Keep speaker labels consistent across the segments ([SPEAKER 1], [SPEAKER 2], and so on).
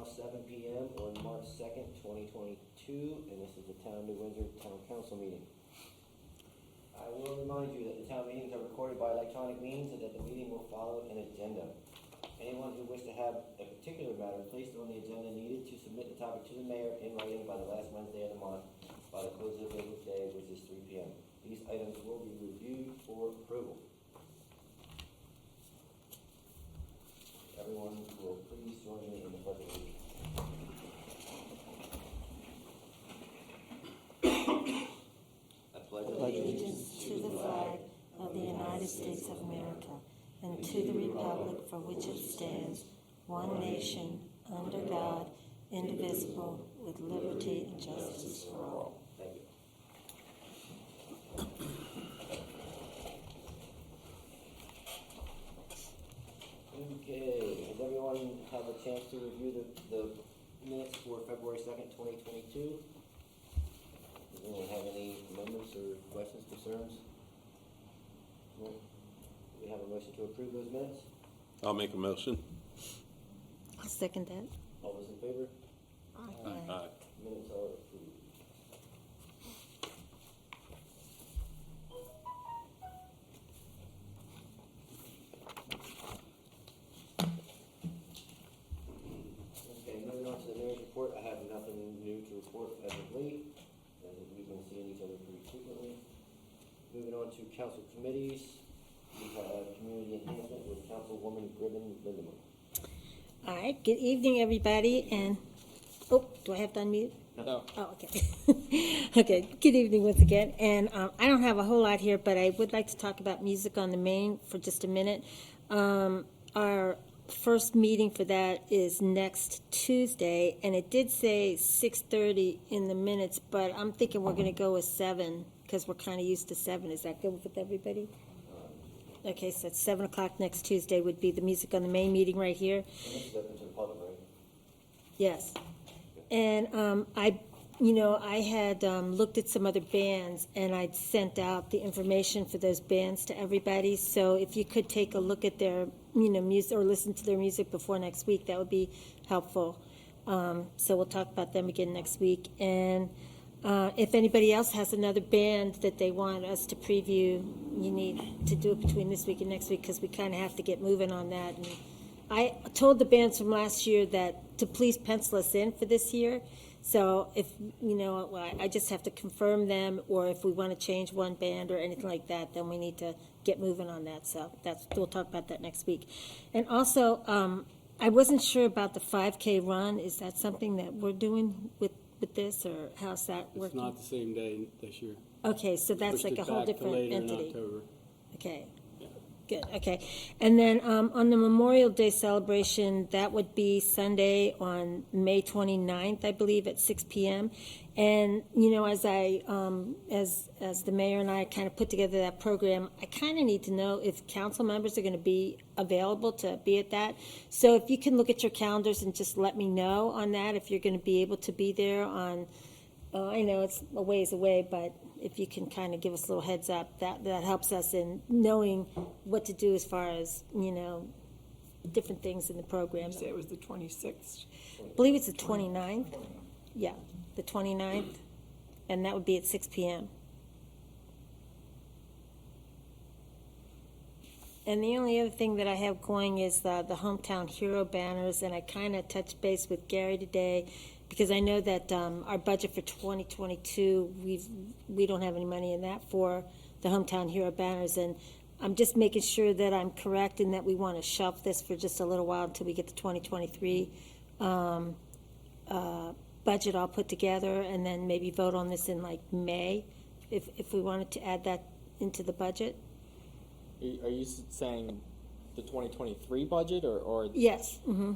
[SPEAKER 1] 7 p.m. on March 2nd, 2022, and this is the Windsor Town Council meeting. I will remind you that the town meetings are recorded by electronic means and that the meeting will follow an agenda. Anyone who wishes to have a particular matter placed on the agenda needed to submit the topic to the mayor in writing by the last Wednesday of the month by the close of business day, which is 3 p.m. These items will be reviewed for approval. Everyone will please join me in the pledge of allegiance. I pledge
[SPEAKER 2] allegiance to the flag of the United States of America and to the republic for which it stands, one nation, under God, indivisible, with liberty and justice for all.
[SPEAKER 1] Thank you. Okay, has everyone had a chance to review the minutes for February 2nd, 2022? Does anyone have any amendments or questions, concerns? No? Do we have a motion to approve those minutes?
[SPEAKER 3] I'll make a motion.
[SPEAKER 2] I'll second that.
[SPEAKER 1] All those in favor?
[SPEAKER 3] Aye.
[SPEAKER 1] Minutes are approved. Okay, moving on to the mayor's report. I have nothing new to report as of late, as we've been seeing each other pretty frequently. Moving on to council committees, we have community enhancement with Councilwoman Gribben Lindemann.
[SPEAKER 2] All right, good evening, everybody, and, oh, do I have to unmute?
[SPEAKER 1] No.
[SPEAKER 2] Oh, okay. Okay, good evening once again, and I don't have a whole lot here, but I would like to talk about Music on the Main for just a minute. Our first meeting for that is next Tuesday, and it did say 6:30 in the minutes, but I'm thinking we're gonna go with 7, because we're kind of used to 7. Is that good with everybody? Okay, so it's 7 o'clock next Tuesday would be the Music on the Main meeting right here.
[SPEAKER 1] And this is open to the public, right?
[SPEAKER 2] Yes. And I had looked at some other bands, and I'd sent out the information for those bands to everybody. So if you could take a look at their, music or listen to their music before next week, that would be helpful. So we'll talk about them again next week. And if anybody else has another band that they want us to preview, you need to do it between this week and next week, because we kind of have to get moving on that. And I told the bands from last year that to please pencil us in for this year. So if, I just have to confirm them, or if we want to change one band or anything like that, then we need to get moving on that. So we'll talk about that next week. And also, I wasn't sure about the 5K run. Is that something that we're doing with this, or how's that working?
[SPEAKER 4] It's not the same day this year.
[SPEAKER 2] Okay, so that's like a whole different entity.
[SPEAKER 4] October.
[SPEAKER 2] Okay.
[SPEAKER 4] Yeah.
[SPEAKER 2] Good, okay. And then on the Memorial Day celebration, that would be Sunday on May 29th, I believe, at 6 p.m. And, as as the mayor and I kind of put together that program, I kind of need to know if council members are going to be available to be at that. So if you can look at your calendars and just let me know on that, if you're going to be able to be there on, I know it's a ways away, but if you can kind of give us a little heads up, that helps us in knowing what to do as far as, different things in the program.
[SPEAKER 5] You say it was the 26th?
[SPEAKER 2] I believe it's the 29th. Yeah, the 29th, and that would be at 6 p.m. And the only other thing that I have going is the Hometown Hero banners, and I kind of touched base with Gary today, because I know that our budget for 2022, we don't have any money in that for the Hometown Hero banners, and I'm just making sure that I'm correct in that we want to shelf this for just a little while until we get the 2023 budget all put together, and then maybe vote on this in like May, if we wanted to add that into the budget.
[SPEAKER 6] Are you saying the 2023 budget, or?
[SPEAKER 2] Yes. Mm-hmm.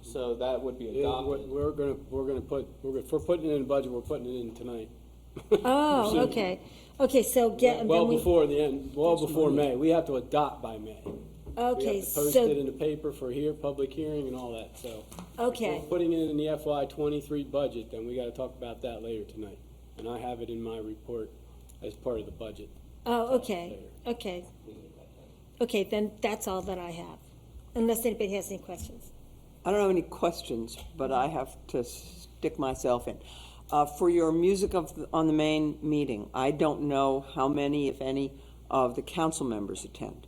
[SPEAKER 6] So that would be
[SPEAKER 4] Yeah,
[SPEAKER 6] adopted.
[SPEAKER 4] if we're putting it in the budget, we're putting it in tonight.
[SPEAKER 2] Oh,
[SPEAKER 4] Soon.
[SPEAKER 2] okay. Okay, so
[SPEAKER 4] Before the end, before May. We have to adopt by May. We
[SPEAKER 2] Okay,
[SPEAKER 4] have to post
[SPEAKER 2] so,
[SPEAKER 4] it in the paper for public hearing and all that, so.
[SPEAKER 2] okay.
[SPEAKER 4] If we're putting it in the FY '23 budget, then we gotta talk about that later tonight. And I have it in my report as part of the budget.
[SPEAKER 2] Oh, okay, okay. Okay, then that's all that I have, unless anybody has any questions.
[SPEAKER 5] I don't have any questions, but I have to stick myself in. For your music on the main meeting, I don't know how many, if any, of the council members attend.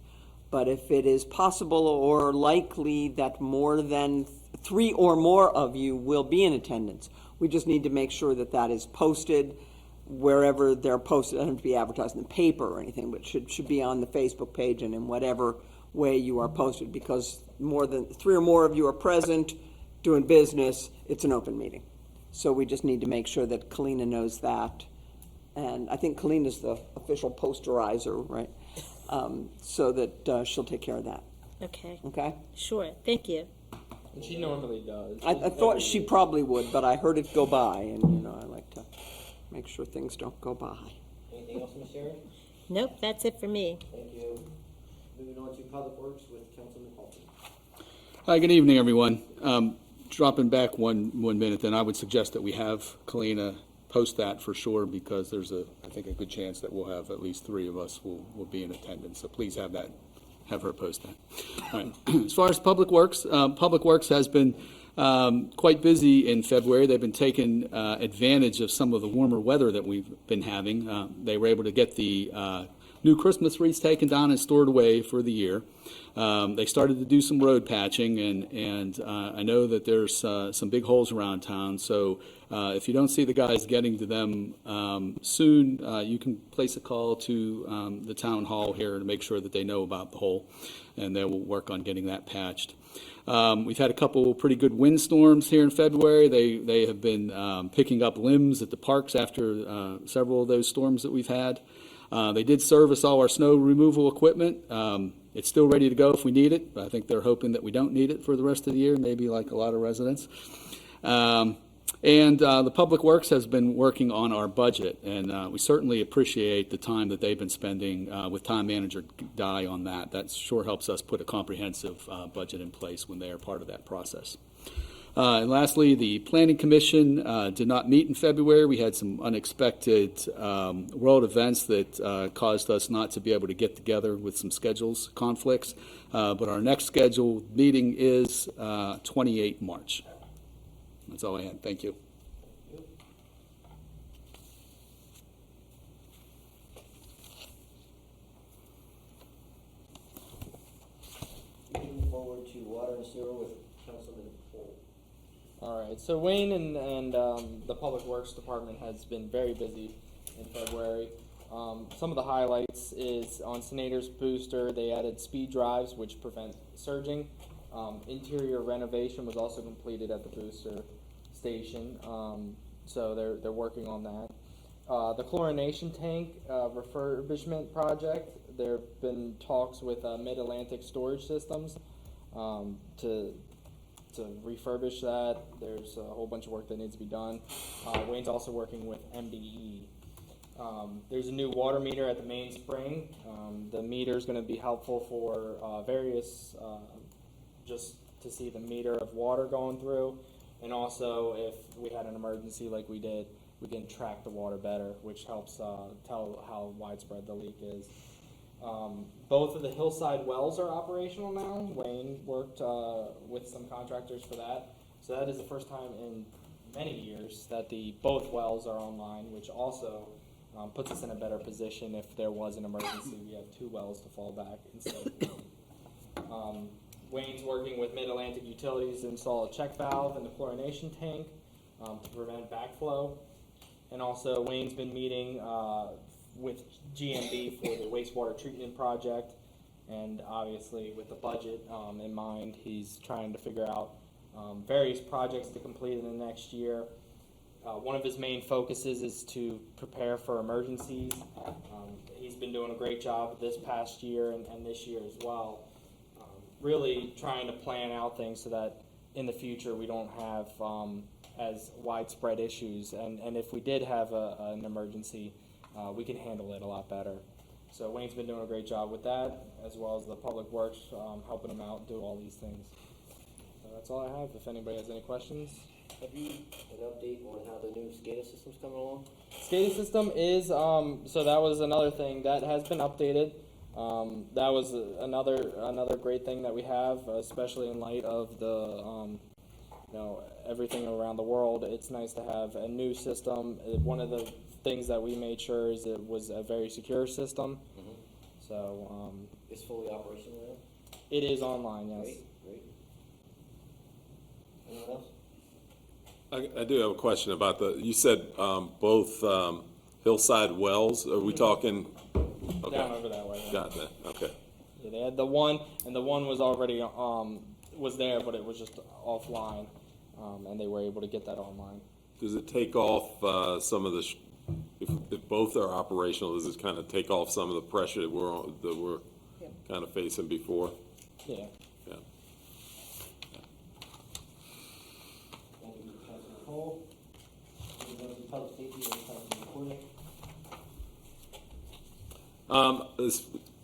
[SPEAKER 5] But if it is possible or likely that more than 3 or more of you will be in attendance, we just need to make sure that that is posted wherever they're posted. It doesn't have to be advertised in the paper or anything, but should be on the Facebook page and in whatever way you are posted, because more than 3 or more of you are present, doing business, it's an open meeting. So we just need to make sure that Kalina knows that. And I think Kalina's the official posterizer, right? So that she'll take care of that,
[SPEAKER 2] Okay,
[SPEAKER 5] okay?
[SPEAKER 2] sure, thank you.
[SPEAKER 6] And she normally does.
[SPEAKER 5] I thought she probably would, but I heard it go by, and, you know, I like to make sure things don't go by.
[SPEAKER 1] Anything else, Ms. Sharon?
[SPEAKER 2] Nope, that's it for me.
[SPEAKER 1] Thank you. Moving on to Public Works with Councilman Halton.
[SPEAKER 7] Hi, good evening, everyone. Dropping back one minute, then I would suggest that we have Kalina post that for sure, because there's I think a good chance that we'll have at least 3 of us will be in attendance. So please have her post that. All right. As far as Public Works has been quite busy in February. They've been taking advantage of some of the warmer weather that we've been having. They were able to get the new Christmas wreaths taken down and stored away for the year. They started to do some road patching, and I know that there's some big holes around town. So if you don't see the guys getting to them soon, you can place a call to the town hall here to make sure that they know about the hole, and they will work on getting that patched. We've had a couple pretty good windstorms here in February. They have been picking up limbs at the parks after several of those storms that we've had. They did service all our snow removal equipment. It's still ready to go if we need it, but I think they're hoping that we don't need it for the rest of the year, maybe like a lot of residents. And the Public Works has been working on our budget, and we certainly appreciate the time that they've been spending with Time Manager Di on that. That sure helps us put a comprehensive budget in place when they are part of that process. And lastly, the Planning Commission did not meet in February. We had some unexpected world events that caused us not to be able to get together with some schedules conflicts. But our next scheduled meeting is 28 March. That's all I had. Thank you.
[SPEAKER 1] Moving forward to Water and Sewer with Councilman Holt.
[SPEAKER 6] All right, so Wayne and the Public Works Department has been very busy in February. Some of the highlights is on Senator's Booster, they added speed drives which prevent surging. Interior renovation was also completed at the booster station, so they're working on that. The chlorination tank refurbishment project, there have been talks with Mid-Atlantic Storage Systems to refurbish that. There's a whole bunch of work that needs to be done. Wayne's also working with MDE. There's a new water meter at the main spring. The meter is going to be helpful for various, just to see the meter of water going through, and also if we had an emergency like we did, we can track the water better, which helps tell how widespread the leak is. Both of the hillside wells are operational now. Wayne worked with some contractors for that. So that is the first time in many years that both wells are online, which also puts us in a better position if there was an emergency. We have 2 wells to fall back instead of 1. Wayne's working with Mid-Atlantic Utilities to install a check valve in the chlorination tank to prevent backflow. And also Wayne's been meeting with GMB for the wastewater treatment project, and obviously with the budget in mind, he's trying to figure out various projects to complete in the next year. One of his main focuses is to prepare for emergencies. He's been doing a great job this past year and this year as well, really trying to plan out things so that in the future we don't have as widespread issues, and if we did have an emergency, we can handle it a lot better. So Wayne's been doing a great job with that, as well as the Public Works helping him out do all these things. So that's all I have. If anybody has any questions.
[SPEAKER 1] Have you an update on how the new SCADA system's coming along?
[SPEAKER 6] SCADA system is, so that was another thing that has been updated. That was another great thing that we have, especially in light of the everything around the world, it's nice to have a new system. One of the things that we made sure is it was a very secure system. So
[SPEAKER 1] It's fully operational now?
[SPEAKER 6] it is online, yes.
[SPEAKER 1] Great. Anyone else?
[SPEAKER 3] I do have a question about you said both hillside wells, are we talking?
[SPEAKER 6] Down
[SPEAKER 3] Okay,
[SPEAKER 6] over that way. Yeah.
[SPEAKER 3] got that, okay.
[SPEAKER 6] Yeah, they had the one, and the one was already was there, but it was just offline, and they were able to get that online.
[SPEAKER 3] Does it take off some of the, if both are operational, does it kind of take off some of the pressure that we're kind of facing before?
[SPEAKER 6] Yeah.
[SPEAKER 3] Yeah.
[SPEAKER 1] Thank you, Councilman Cole. Moving on to public safety, Councilman Cornick.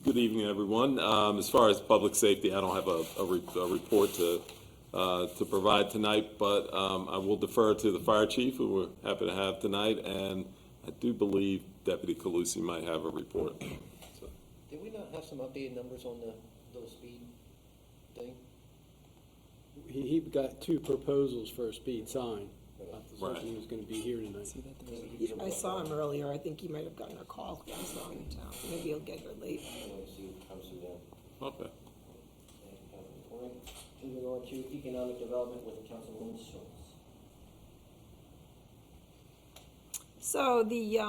[SPEAKER 3] Good evening, everyone. As far as public safety, I don't have a report to provide tonight, but I will defer to the fire chief, who we're happy to have tonight, and I do believe Deputy Calusi might have a report. So.
[SPEAKER 1] Did we not have some updated numbers on those speed thing?
[SPEAKER 4] He got 2 proposals for a speed sign. I was
[SPEAKER 3] Right.
[SPEAKER 4] hoping he was gonna be here tonight.
[SPEAKER 8] I saw him earlier. I think he might have gotten a call. He was not in town. Maybe he'll get here late.
[SPEAKER 1] I want to see what comes through there.
[SPEAKER 3] Okay.
[SPEAKER 1] Thank you, Councilman Cornick. Moving on to economic development with Councilwoman Schultz.
[SPEAKER 8] So the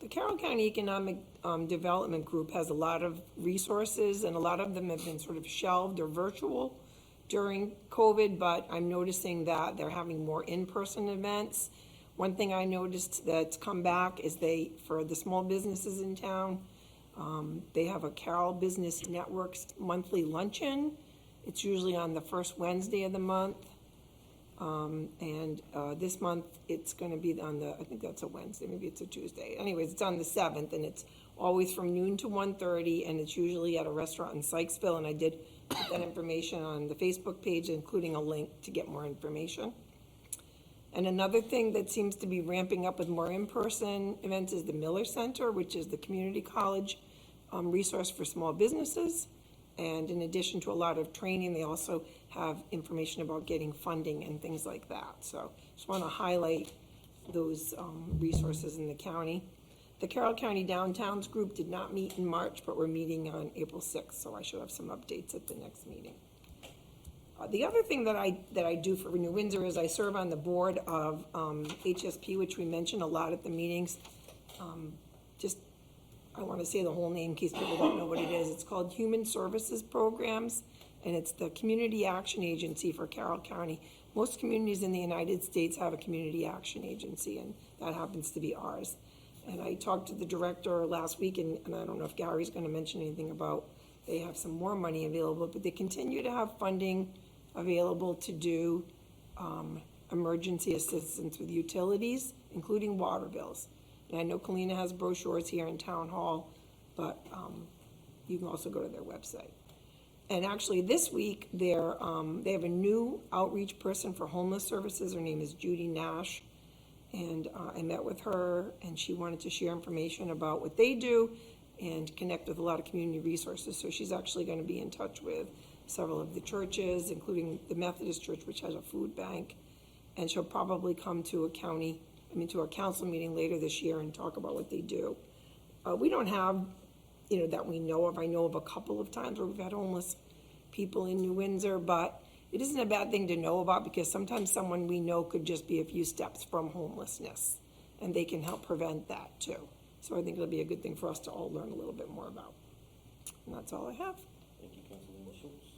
[SPEAKER 8] Carroll County Economic Development Group has a lot of resources, and a lot of them have been sort of shelved or virtual during COVID, but I'm noticing that they're having more in-person events. One thing I noticed that's come back is for the small businesses in town, they have a Carroll Business Network's monthly luncheon. It's usually on the first Wednesday of the month. This month, it's gonna be I think that's a Wednesday, maybe it's a Tuesday. Anyways, it's on the 7th, and it's always from noon to 1:30, and it's usually at a restaurant in Sykesville, and I did put that information on the Facebook page, including a link to get more information. And another thing that seems to be ramping up with more in-person events is the Miller Center, which is the community college resource for small businesses. And in addition to a lot of training, they also have information about getting funding and things like that. So just want to highlight those resources in the county. The Carroll County Downtowns Group did not meet in March, but we're meeting on April 6th, so I should have some updates at the next meeting. The other thing that I do for New Windsor is I serve on the board of HSP, which we mentioned a lot at the meetings. I want to say the whole name in case people don't know what it is. It's called Human Services Programs, and it's the Community Action Agency for Carroll County. Most communities in the United States have a Community Action Agency, and that happens to be ours. And I talked to the director last week, and I don't know if Gary's going to mention anything about, they have some more money available, but they continue to have funding available to do emergency assistance with utilities, including water bills. And I know Kalina has brochures here in Town Hall, but you can also go to their website. And actually, this week, they have a new outreach person for homeless services. Her name is Judy Nash. And I met with her, and she wanted to share information about what they do and connect with a lot of community resources. So she's actually going to be in touch with several of the churches, including the Methodist Church, which has a food bank. And she'll probably come to a council meeting later this year and talk about what they do. We don't have, that we know of. I know of a couple of times where we've had homeless people in New Windsor, but it isn't a bad thing to know about, because sometimes someone we know could just be a few steps from homelessness, and they can help prevent that too. So I think it'll be a good thing for us to all learn a little bit more about. And that's all I have.
[SPEAKER 1] Thank you, Councilwoman Schultz.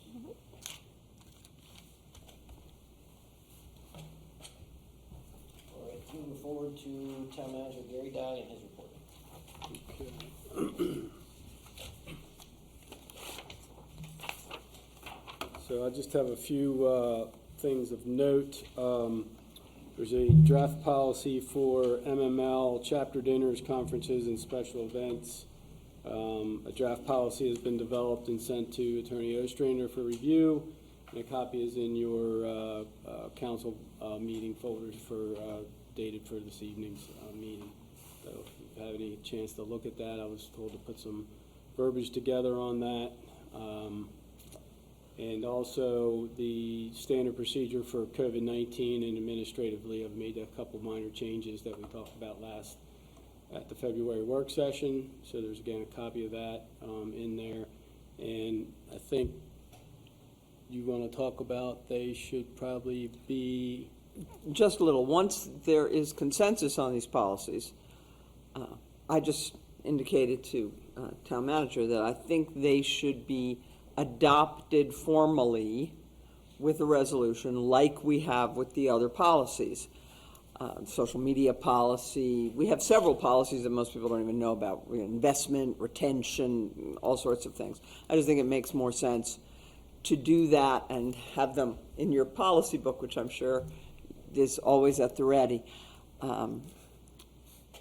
[SPEAKER 1] All right, moving forward to Town Manager Gary Dye and his report.
[SPEAKER 4] So I just have a few things of note. There's a draft policy for MML, chapter dinners, conferences, and special events. A draft policy has been developed and sent to Attorney Ostrander for review, and a copy is in your council meeting folders dated for this evening's meeting. So if you have any chance to look at that, I was told to put some verbiage together on that. And also the standard procedure for COVID-19 and administratively, I've made a couple minor changes that we talked about last at the February work session. So there's again a copy of that in there. And I think you want to talk about they should probably be.
[SPEAKER 5] Just a little, once there is consensus on these policies, I just indicated to town manager that I think they should be adopted formally with a resolution like we have with the other policies. Social media policy, we have several policies that most people don't even know about, investment, retention, all sorts of things. I just think it makes more sense to do that and have them in your policy book, which I'm sure is always at the ready.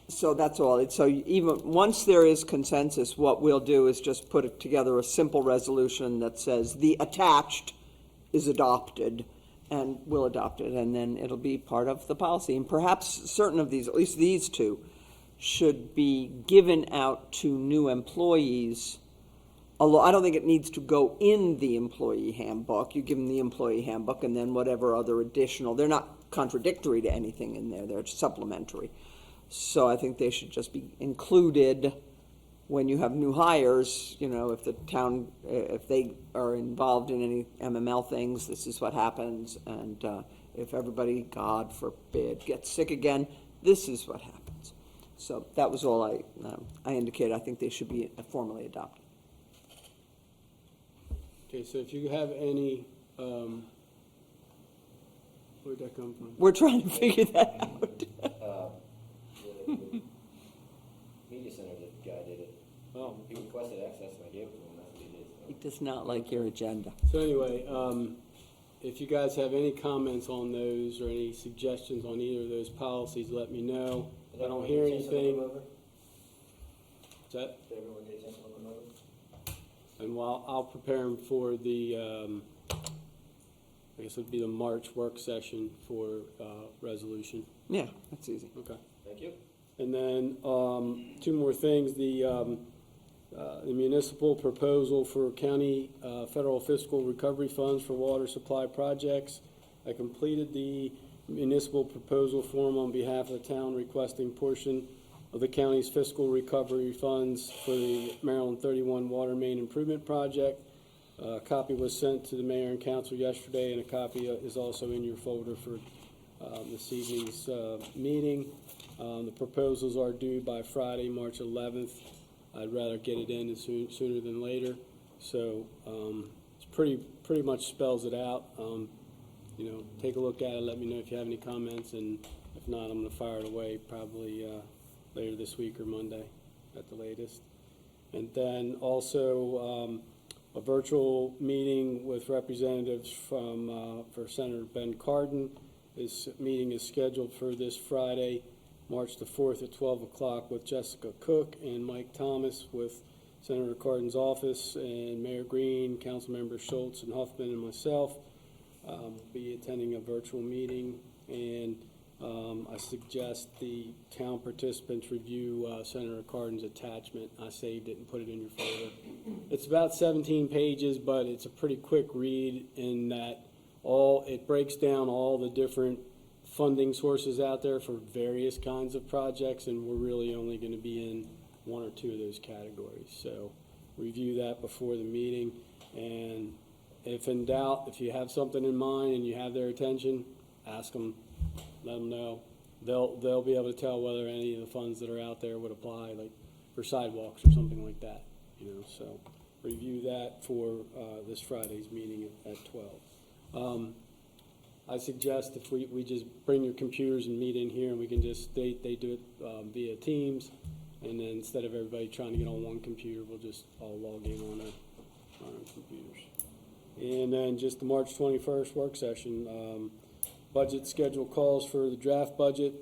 [SPEAKER 5] So that's all. So even once there is consensus, what we'll do is just put together a simple resolution that says the attached is adopted, and we'll adopt it, and then it'll be part of the policy. And perhaps certain of these, at least these two, should be given out to new employees. Although I don't think it needs to go in the employee handbook. You give them the employee handbook and then whatever other additional, they're not contradictory to anything in there, they're supplementary. So I think they should just be included when you have new hires, if the town, if they are involved in any MML things, this is what happens. And if everybody, God forbid, gets sick again, this is what happens. So that was all I indicated. I think they should be formally adopted.
[SPEAKER 4] Okay, so if you have any, where'd that come from?
[SPEAKER 5] We're trying to figure that out.
[SPEAKER 1] The media center, the guy did it.
[SPEAKER 4] Oh.
[SPEAKER 1] He requested access and I gave it to him, that's what he did.
[SPEAKER 5] He does not like your agenda.
[SPEAKER 4] So anyway, if you guys have any comments on those or any suggestions on either of those policies, let me know. If I don't hear anything. Is that?
[SPEAKER 1] Did everyone get a chance to look them over?
[SPEAKER 4] And while I'll prepare them for the, I guess it would be the March work session for resolution.
[SPEAKER 5] Yeah, that's easy.
[SPEAKER 4] Okay.
[SPEAKER 1] Thank you.
[SPEAKER 4] And then two more things. The municipal proposal for county federal fiscal recovery funds for water supply projects. I completed the municipal proposal form on behalf of the town requesting portion of the county's fiscal recovery funds for the Maryland 31 water main improvement project. A copy was sent to the mayor and council yesterday, and a copy is also in your folder for this evening's meeting. The proposals are due by Friday, March 11th. I'd rather get it in sooner than later. So it's pretty much spells it out. Take a look at it. Let me know if you have any comments, and if not, I'm going to fire it away probably later this week or Monday at the latest. And then also a virtual meeting with representatives from for Senator Ben Cardin. This meeting is scheduled for this Friday, March the 4th at 12 o'clock with Jessica Cook and Mike Thomas with Senator Cardin's office and Mayor Green, Councilmember Schultz and Huffman and myself. Will be attending a virtual meeting, and I suggest the town participants review Senator Cardin's attachment. I saved it and put it in your folder. It's about 17 pages, but it's a pretty quick read in that it breaks down all the different funding sources out there for various kinds of projects, and we're really only going to be in one or two of those categories. So review that before the meeting, and if in doubt, if you have something in mind and you have their attention, ask them, let them know. They'll be able to tell whether any of the funds that are out there would apply, like for sidewalks or something like that. So review that for this Friday's meeting at 12. I suggest if we just bring your computers and meet in here, and we can just, they do it via Teams, and then instead of everybody trying to get on one computer, we'll just all log in on our computers. And then just the March 21st work session, budget schedule calls for the draft budget.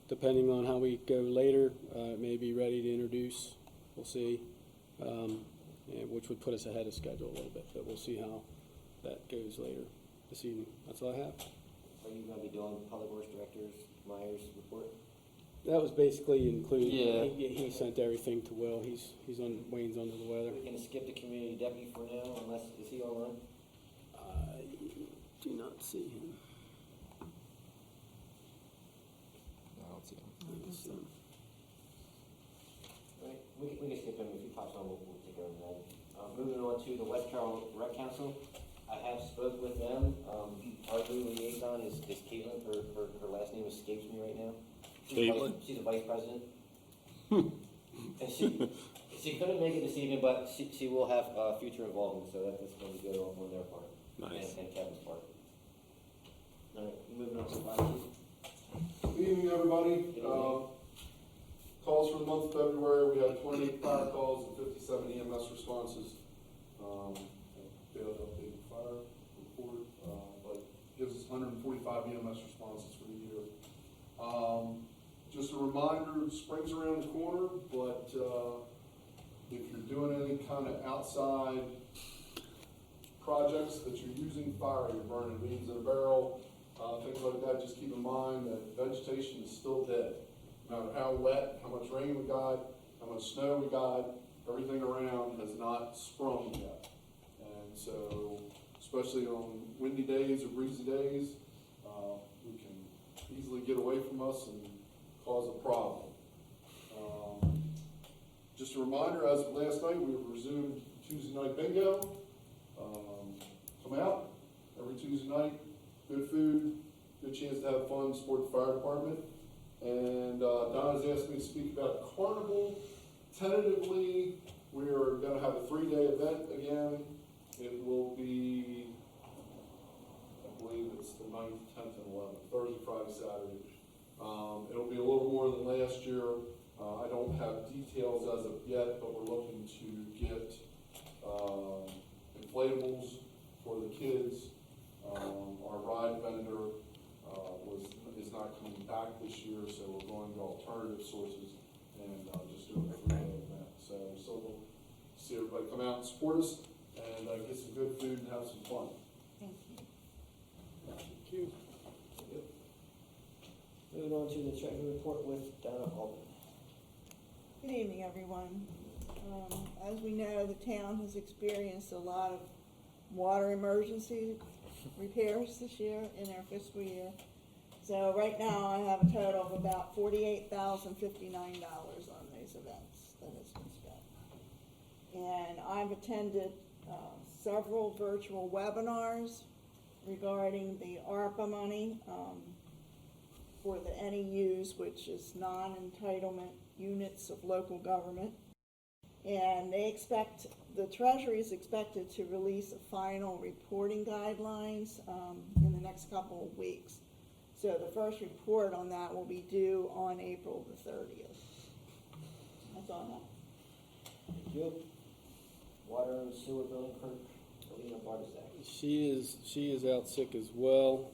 [SPEAKER 4] Depending on how we go later, it may be ready to introduce, we'll see, which would put us ahead of schedule a little bit, but we'll see how that goes later this evening. That's all I have.
[SPEAKER 1] Are you going to be doing Public Works Director Meyer's report?
[SPEAKER 4] That was basically included.
[SPEAKER 6] Yeah.
[SPEAKER 4] He sent everything to Will. Wayne's under the weather.
[SPEAKER 1] We can skip the community deputy for now, unless, is he online?
[SPEAKER 4] I do not see him.
[SPEAKER 6] I don't see him.
[SPEAKER 1] Right, we can skip him, if he pops on, we'll take care of that. Moving on to the West Carroll Rec Council, I have spoke with them, our new liaison is Caitlin, her last name escapes me right now.
[SPEAKER 3] Caitlin?
[SPEAKER 1] She's a vice president. And she couldn't make it this evening, but she will have, future involvement, so that's going to be good on their part.
[SPEAKER 3] Nice.
[SPEAKER 1] And Kevin's part. All right, moving on to the fire chief.
[SPEAKER 9] Good evening, everybody. Calls for the month of February, we had 28 fire calls and 57 EMS responses. Failed to update the fire report, but gives us 145 EMS responses for the year. Just a reminder, spring's around the corner, but if you're doing any kind of outside projects that you're using fire, you're burning beans in a barrel, things like that, just keep in mind that vegetation is still dead. No matter how wet, how much rain we got, how much snow we got, everything around has not sprung yet. And so, especially on windy days or breezy days, we can easily get away from us and cause a problem. Just a reminder, as of last night, we have resumed Tuesday night bingo. Come out every Tuesday night, good food, good chance to have fun, support the fire department. And Donna's asked me to speak about Carnival. Tentatively, we are going to have a 3-day event again. It will be, I believe it's the 9th, 10th, and 11th, Thursday, Friday, Saturday. It'll be a little more than last year. I don't have details as of yet, but we're looking to get inflatables for the kids. Our ride vendor is not coming back this year, so we're going to alternative sources and just doing a 3-day event. So we'll see everybody come out and support us and get some good food and have some fun.
[SPEAKER 8] Thank you.
[SPEAKER 4] Thank you.
[SPEAKER 1] Moving on to the Treasury Report with Donna Alden.
[SPEAKER 10] Good evening, everyone. As we know, the town has experienced a lot of water emergency repairs this year in our fiscal year. So right now, I have a total of about $48,059 on these events that has been spent. And I've attended several virtual webinars regarding the ARPA money for the NEUs, which is non-entitlement units of local government. And the Treasury is expected to release a final reporting guidelines in the next couple of weeks. So the first report on that will be due on April the 30th. That's all I have.
[SPEAKER 1] Thank you. Water and sewer billing clerk, Alina Bartoszak.
[SPEAKER 4] She is out sick as well.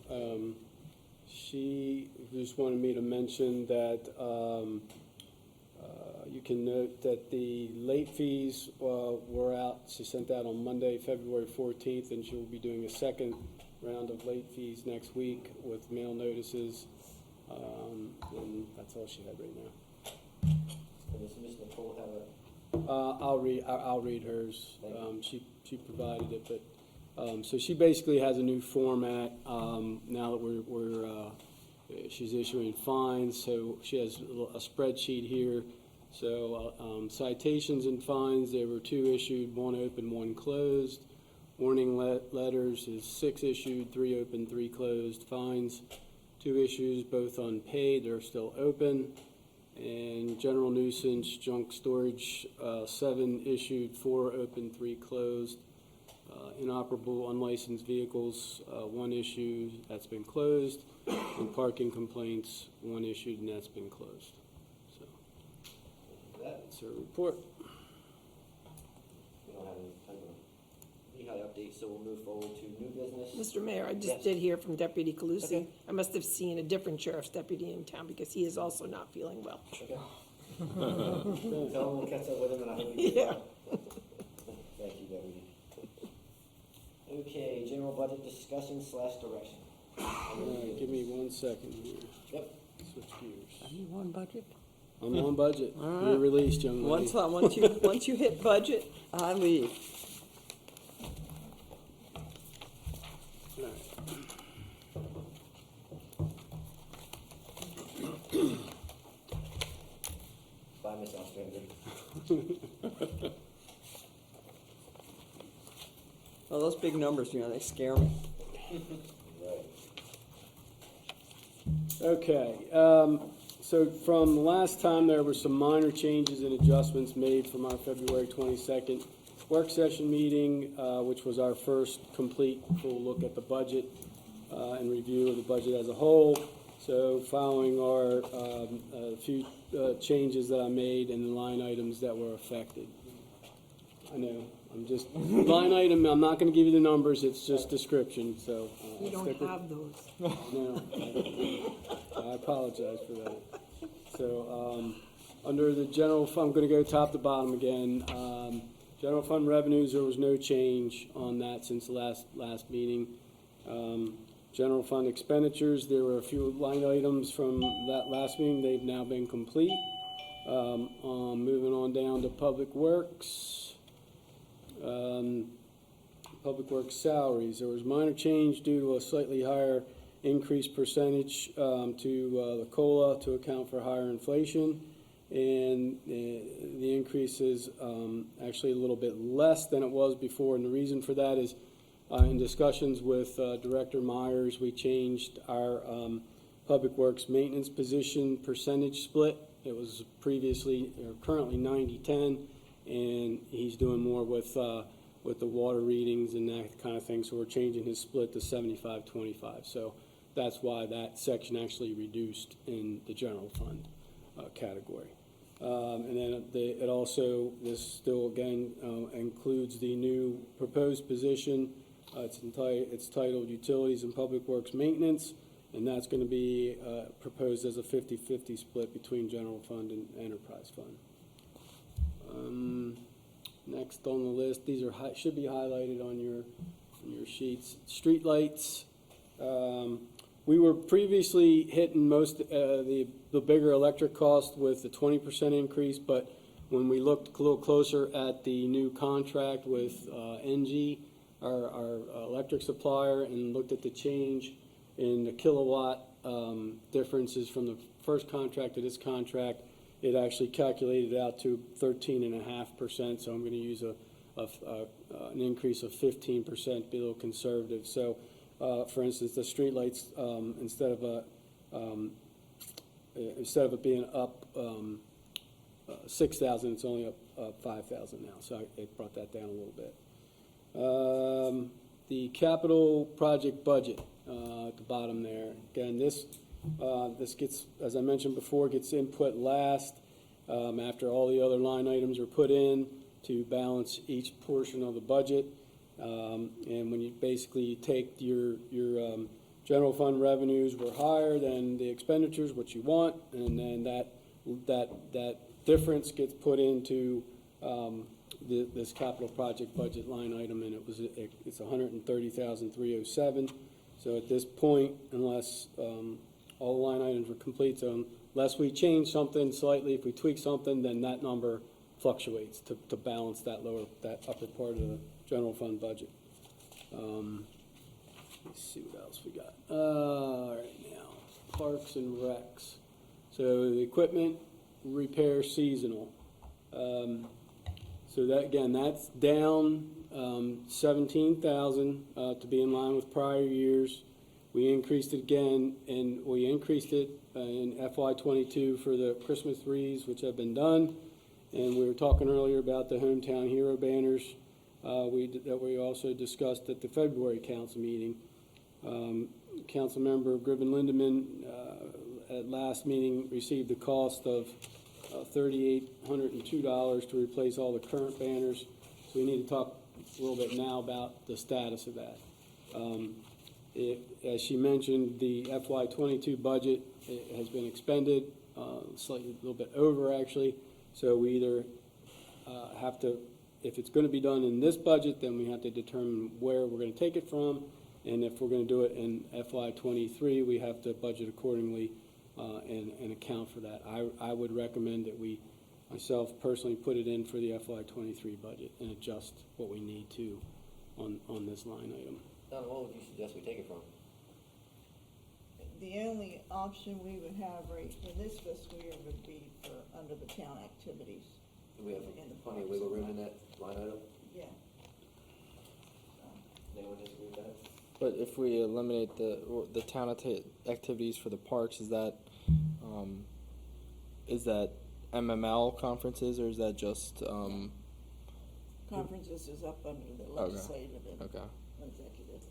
[SPEAKER 4] She just wanted me to mention that you can note that the late fees were out. She sent out on Monday, February 14th, and she'll be doing a second round of late fees next week with mail notices. And that's all she had right now.
[SPEAKER 1] Does Ms. Nicole have a?
[SPEAKER 4] I'll read hers. She provided it, but so she basically has a new format now that she's issuing fines. So she has a spreadsheet here. So citations and fines, there were 2 issued, 1 open, 1 closed. Warning letters is 6 issued, 3 open, 3 closed. Fines, 2 issues, both unpaid, they're still open. And general nuisance, junk storage, 7 issued, 4 open, 3 closed. Inoperable unlicensed vehicles, 1 issue, that's been closed. And parking complaints, 1 issued, and that's been closed. So that's her report.
[SPEAKER 1] We don't have any type of Lehigh update, so we'll move forward to new business.
[SPEAKER 8] Mr. Mayor, I
[SPEAKER 1] Yes.
[SPEAKER 8] just did hear from Deputy Calusi.
[SPEAKER 1] Okay.
[SPEAKER 8] I must have seen a different sheriff's deputy in town because he is also not feeling well.
[SPEAKER 1] Okay. Tell him we'll catch up with him and I hope he
[SPEAKER 8] Yeah.
[SPEAKER 1] Thank you, Deputy. Okay, general budget discussion / direction.
[SPEAKER 4] Give me 1 second here.
[SPEAKER 1] Yep.
[SPEAKER 4] So switch gears.
[SPEAKER 5] You on budget?
[SPEAKER 4] I'm on budget.
[SPEAKER 5] All right.
[SPEAKER 4] You're released, young lady.
[SPEAKER 5] Once you hit budget, I leave.
[SPEAKER 4] All right.
[SPEAKER 1] By myself, stranger.
[SPEAKER 5] Well, those big numbers, they scare me.
[SPEAKER 1] Right.
[SPEAKER 4] Okay, so from the last time, there were some minor changes and adjustments made from our February 22nd work session meeting, which was our first complete full look at the budget and review of the budget as a whole. So following are a few changes that I made and the line items that were affected. I know, I'm just, line item, I'm not going to give you the numbers, it's just description, so.
[SPEAKER 8] We don't
[SPEAKER 4] stick with-
[SPEAKER 8] have those.
[SPEAKER 4] No, I apologize for that. So, under the general fund, I'm gonna go top to bottom again. General fund revenues, there was no change on that since the last meeting. General fund expenditures, there were a few line items from that last meeting, they've now been complete. Moving on down to public works. Public works salaries, there was minor change due to a slightly higher increased percentage to the COLA to account for higher inflation. And the increase is actually a little bit less than it was before. And the reason for that is in discussions with Director Myers, we changed our public works maintenance position percentage split. It was previously, or currently 90-10, and he's doing more with the water readings and that kind of thing. So we're changing his split to 75-25. So that's why that section actually reduced in the general fund category. And then it also, this still again includes the new proposed position. It's titled Utilities and Public Works Maintenance, and that's going to be proposed as a 50-50 split between general fund and enterprise fund. Next on the list, these are should be highlighted on your sheets. Street lights. We were previously hitting most the bigger electric cost with the 20% increase, but when we looked a little closer at the new contract with NG, our electric supplier, and looked at the change in the kilowatt differences from the first contract to this contract, it actually calculated out to 13.5%. So I'm going to use an increase of 15%, be a little conservative. So. For instance, the streetlights, instead of it being up 6,000, it's only up 5,000 now. So it brought that down a little bit. The capital project budget at the bottom there. Again, this gets, as I mentioned before, gets input last after all the other line items are put in to balance each portion of the budget. And when you basically take your general fund revenues were higher than the expenditures, what you want, and then that difference gets put into this capital project budget line item, and it's $130,307. So at this point, unless all the line items are complete, so unless we change something slightly, if we tweak something, then that number fluctuates to balance that upper part of the general fund budget. Let's see what else we got. All right, now, parks and recs. So the equipment repair seasonal. So that, again, that's down 17,000 to be in line with prior years. We increased it again, and we increased it in FY22 for the Christmas wreaths, which have been done. And we were talking earlier about the Hometown Hero banners that we also discussed at the February council meeting. Councilmember Gribben Lindeman at last meeting received the cost of $3,802 to replace all the current banners. So we need to talk a little bit now about the status of that. As she mentioned, the FY22 budget has been expended, slightly a little bit over actually. So we either have to, if it's going to be done in this budget, then we have to determine where we're going to take it from. And if we're going to do it in FY23, we have to budget accordingly and account for that. I would recommend that we, myself personally, put it in for the FY '23 budget and adjust what we need to on this line item.
[SPEAKER 1] Donna, what would you suggest we take it from?
[SPEAKER 10] The only option we would have right in this fiscal year would be for under the town activities.
[SPEAKER 1] Do we have
[SPEAKER 10] In the
[SPEAKER 1] plenty of
[SPEAKER 10] parks.
[SPEAKER 1] wiggle room in that line item?
[SPEAKER 10] Yeah.
[SPEAKER 1] Does anyone disagree with that?
[SPEAKER 6] But if we eliminate the town activities for the parks, is that MML conferences, or is that just,
[SPEAKER 10] Conferences is up under the legislative and
[SPEAKER 6] okay.
[SPEAKER 10] executive.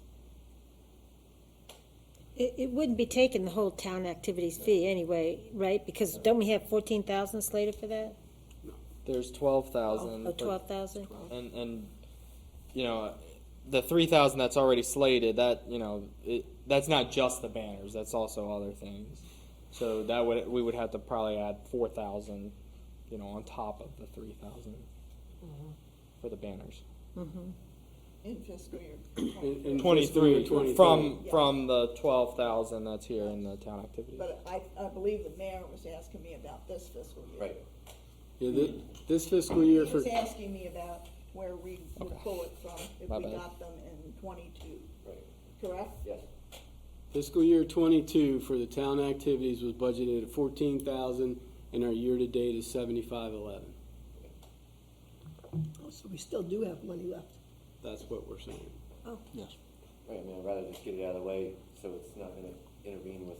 [SPEAKER 2] It wouldn't be taking the whole town activities fee anyway, right? Because don't we have 14,000 slated for that?
[SPEAKER 6] There's 12,000.
[SPEAKER 2] Oh, 12,000?
[SPEAKER 6] And, you know, the 3,000 that's already slated, that, you know, that's not just the banners, that's also other things. So we would have to probably add 4,000, you know, on top of the 3,000 for the banners.
[SPEAKER 10] In fiscal year.
[SPEAKER 4] In
[SPEAKER 6] 23
[SPEAKER 4] fiscal year 23.
[SPEAKER 6] from the 12,000 that's here in the town activities.
[SPEAKER 10] But I believe the mayor was asking me about this fiscal year.
[SPEAKER 1] Right.
[SPEAKER 4] Yeah, this fiscal year
[SPEAKER 10] He
[SPEAKER 4] for,
[SPEAKER 10] was asking me about where we would
[SPEAKER 6] Okay.
[SPEAKER 10] pull it from if
[SPEAKER 6] My
[SPEAKER 10] we
[SPEAKER 6] bad.
[SPEAKER 10] got them in 22,
[SPEAKER 1] Right.
[SPEAKER 10] correct?
[SPEAKER 1] Yes.
[SPEAKER 4] fiscal year 22 for the town activities was budgeted at 14,000, and our year-to-date is 7511.
[SPEAKER 8] Oh, so we still do have money left.
[SPEAKER 4] That's what we're saying.
[SPEAKER 7] Yes.
[SPEAKER 1] Right, I mean, I'd rather just get it out of the way so it's not gonna intervene with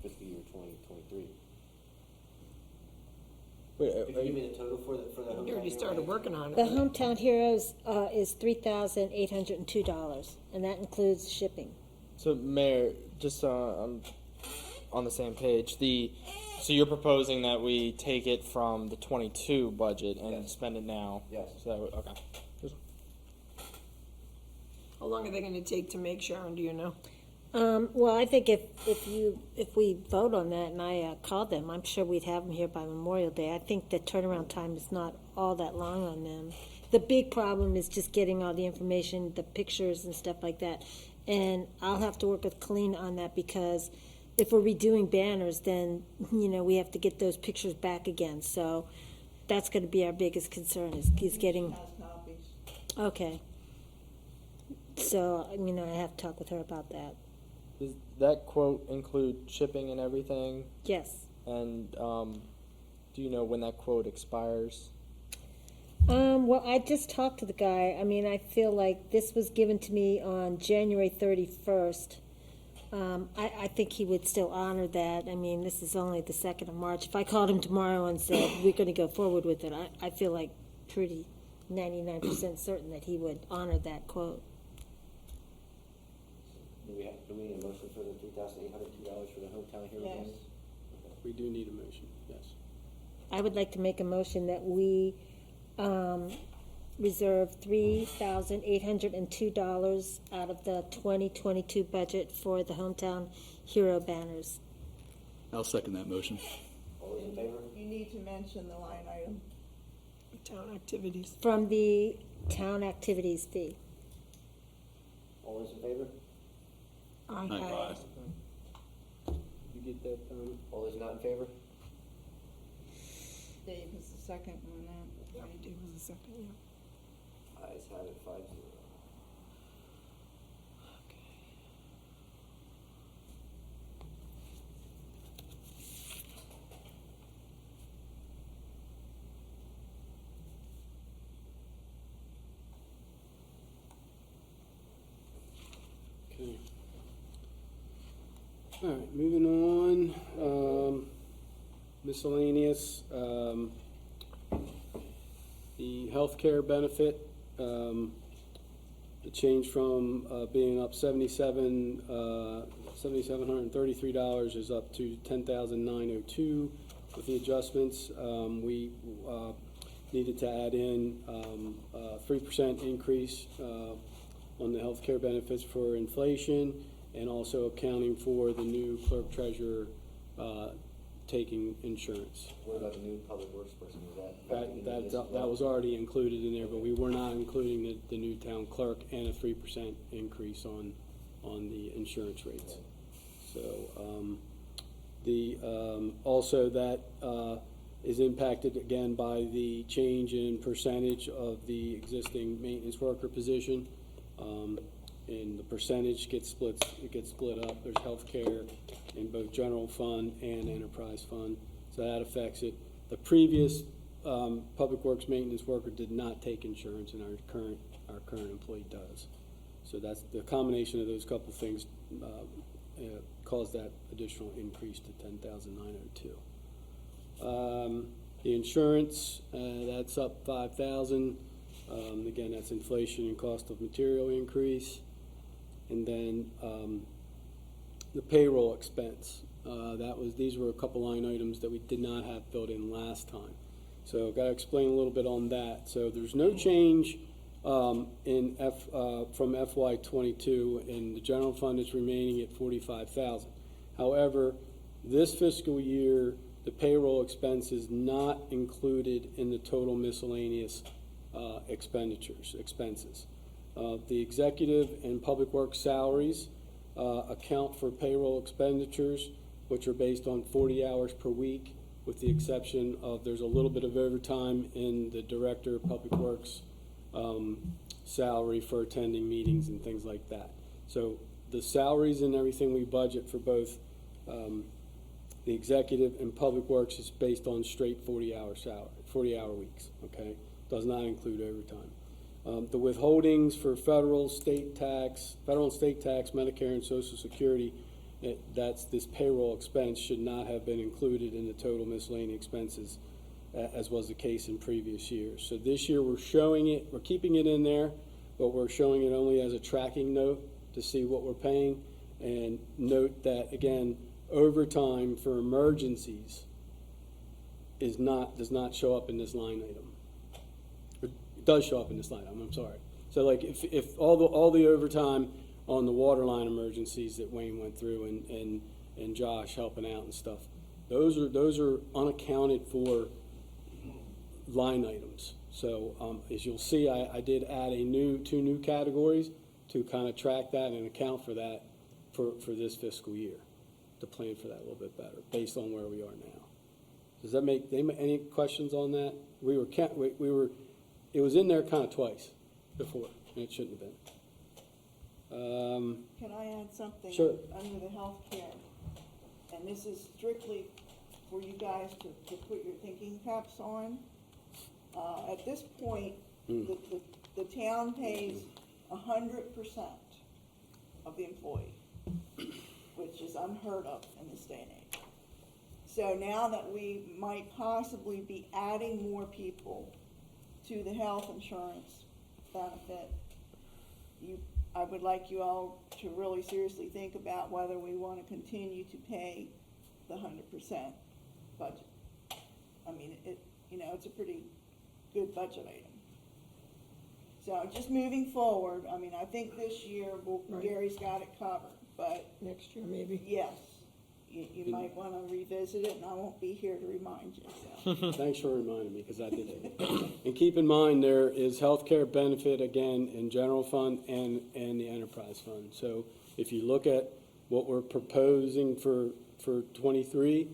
[SPEAKER 1] fiscal year 2023.
[SPEAKER 6] Wait,
[SPEAKER 1] Could you give me the total for the hometown?
[SPEAKER 8] We already started
[SPEAKER 1] hero?
[SPEAKER 8] working on it.
[SPEAKER 2] The Hometown Heroes is $3,802, and that includes shipping.
[SPEAKER 6] So, Mayor, just so I'm on the same page, so you're proposing that we take it from the 22 budget and
[SPEAKER 1] Yes.
[SPEAKER 6] spend it now?
[SPEAKER 1] Yes.
[SPEAKER 6] So, okay.
[SPEAKER 8] How long are they gonna take to make, Sharon, do you know?
[SPEAKER 2] Well, I think if we vote on that and I call them, I'm sure we'd have them here by Memorial Day. I think the turnaround time is not all that long on them. The big problem is just getting all the information, the pictures and stuff like that. And I'll have to work with Colleen on that, because if we're redoing banners, then, you know, we have to get those pictures back again. So that's gonna be our biggest concern is getting,
[SPEAKER 10] Has copies.
[SPEAKER 2] okay. So, I mean, I have to talk with her about that.
[SPEAKER 6] Does that quote include shipping and everything?
[SPEAKER 2] Yes.
[SPEAKER 6] And do you know when that quote expires?
[SPEAKER 2] Well, I just talked to the guy. I mean, I feel like this was given to me on January 31st. I think he would still honor that. I mean, this is only the 2nd of March. If I called him tomorrow and said, we're gonna go forward with it, I feel like pretty 99% certain that he would honor that quote.
[SPEAKER 1] Do we need a motion for the $3,802 for the hometown hero
[SPEAKER 10] Yes.
[SPEAKER 1] banners?
[SPEAKER 4] We do need a motion, yes.
[SPEAKER 2] I would like to make a motion that we, reserve $3,802 out of the 2022 budget for the Hometown Hero banners.
[SPEAKER 7] I'll second that motion.
[SPEAKER 1] All those in favor?
[SPEAKER 10] You need to mention the line item.
[SPEAKER 8] Town activities.
[SPEAKER 2] From the town activities fee.
[SPEAKER 1] All those in favor?
[SPEAKER 7] Aye.
[SPEAKER 4] You get that, Donna?
[SPEAKER 1] All those not in favor?
[SPEAKER 10] Dave is the second on that.
[SPEAKER 8] Yeah, Dave was the second, yeah.
[SPEAKER 1] Ayes have it, 5-0.
[SPEAKER 4] Okay. All right, moving on, miscellaneous, the healthcare benefit, the change from, being up $7,733 is up to $10,902 with the adjustments. We, needed to add in, 3% increase, on the healthcare benefits for inflation, and also accounting for the new clerk treasurer taking insurance.
[SPEAKER 1] What about the new public works person? Is that factored into this as
[SPEAKER 4] That
[SPEAKER 1] well?
[SPEAKER 4] was already included in there, but we were not including the new town clerk and a 3% increase on the insurance rates. So, Also that is impacted again by the change in percentage of the existing maintenance worker position. And the percentage gets split up. There's healthcare in both general fund and enterprise fund, so that affects it. The previous public works maintenance worker did not take insurance, and our current employee does. So that's the combination of those couple things caused that additional increase to $10,902. The insurance, that's up $5,000. Again, that's inflation and cost of material increase. And then the payroll expense. These were a couple line items that we did not have filled in last time. So I've got to explain a little bit on that. So there's no change from FY22, and the general fund is remaining at $45,000. However, this fiscal year, the payroll expense is not included in the total miscellaneous expenses. The executive and public works salaries account for payroll expenditures, which are based on 40 hours per week, with the exception of there's a little bit of overtime in the director of public works salary for attending meetings and things like that. So the salaries and everything we budget for both the executive and public works is based on straight 40-hour weeks, okay? Does not include overtime. The withholdings for federal and state tax, Medicare and Social Security, that's this payroll expense should not have been included in the total miscellaneous expenses, as was the case in previous years. So this year we're showing it, we're keeping it in there, but we're showing it only as a tracking note to see what we're paying. And note that, again, overtime for emergencies does not show up in this line item. It does show up in this line item, I'm sorry. So like if all the overtime on the water line emergencies that Wayne went through and Josh helping out and stuff, those are unaccounted for line items. So as you'll see, I did add two new categories to kind of track that and account for that for this fiscal year, to plan for that a little bit better based on where we are now. Does that make any questions on that? It was in there kind of twice before, and it shouldn't have been.
[SPEAKER 10] Can I add something?
[SPEAKER 4] Sure.
[SPEAKER 10] Under the healthcare, and this is strictly for you guys to put your thinking caps on. At this point, the town pays 100% of the employee, which is unheard of in this day and age. So now that we might possibly be adding more people to the health insurance benefit, I would like you all to really seriously think about whether we want to continue to pay the 100% budget. I mean, it's a pretty good budget item. So just moving forward, I mean, I think this year Gary's got it covered, but
[SPEAKER 8] Next year, maybe.
[SPEAKER 10] yes, you might want to revisit it, and I won't be here to remind you, so.
[SPEAKER 4] Thanks for reminding me, because I did it. And keep in mind, there is healthcare benefit, again, in general fund and the enterprise fund. So if you look at what we're proposing for 23,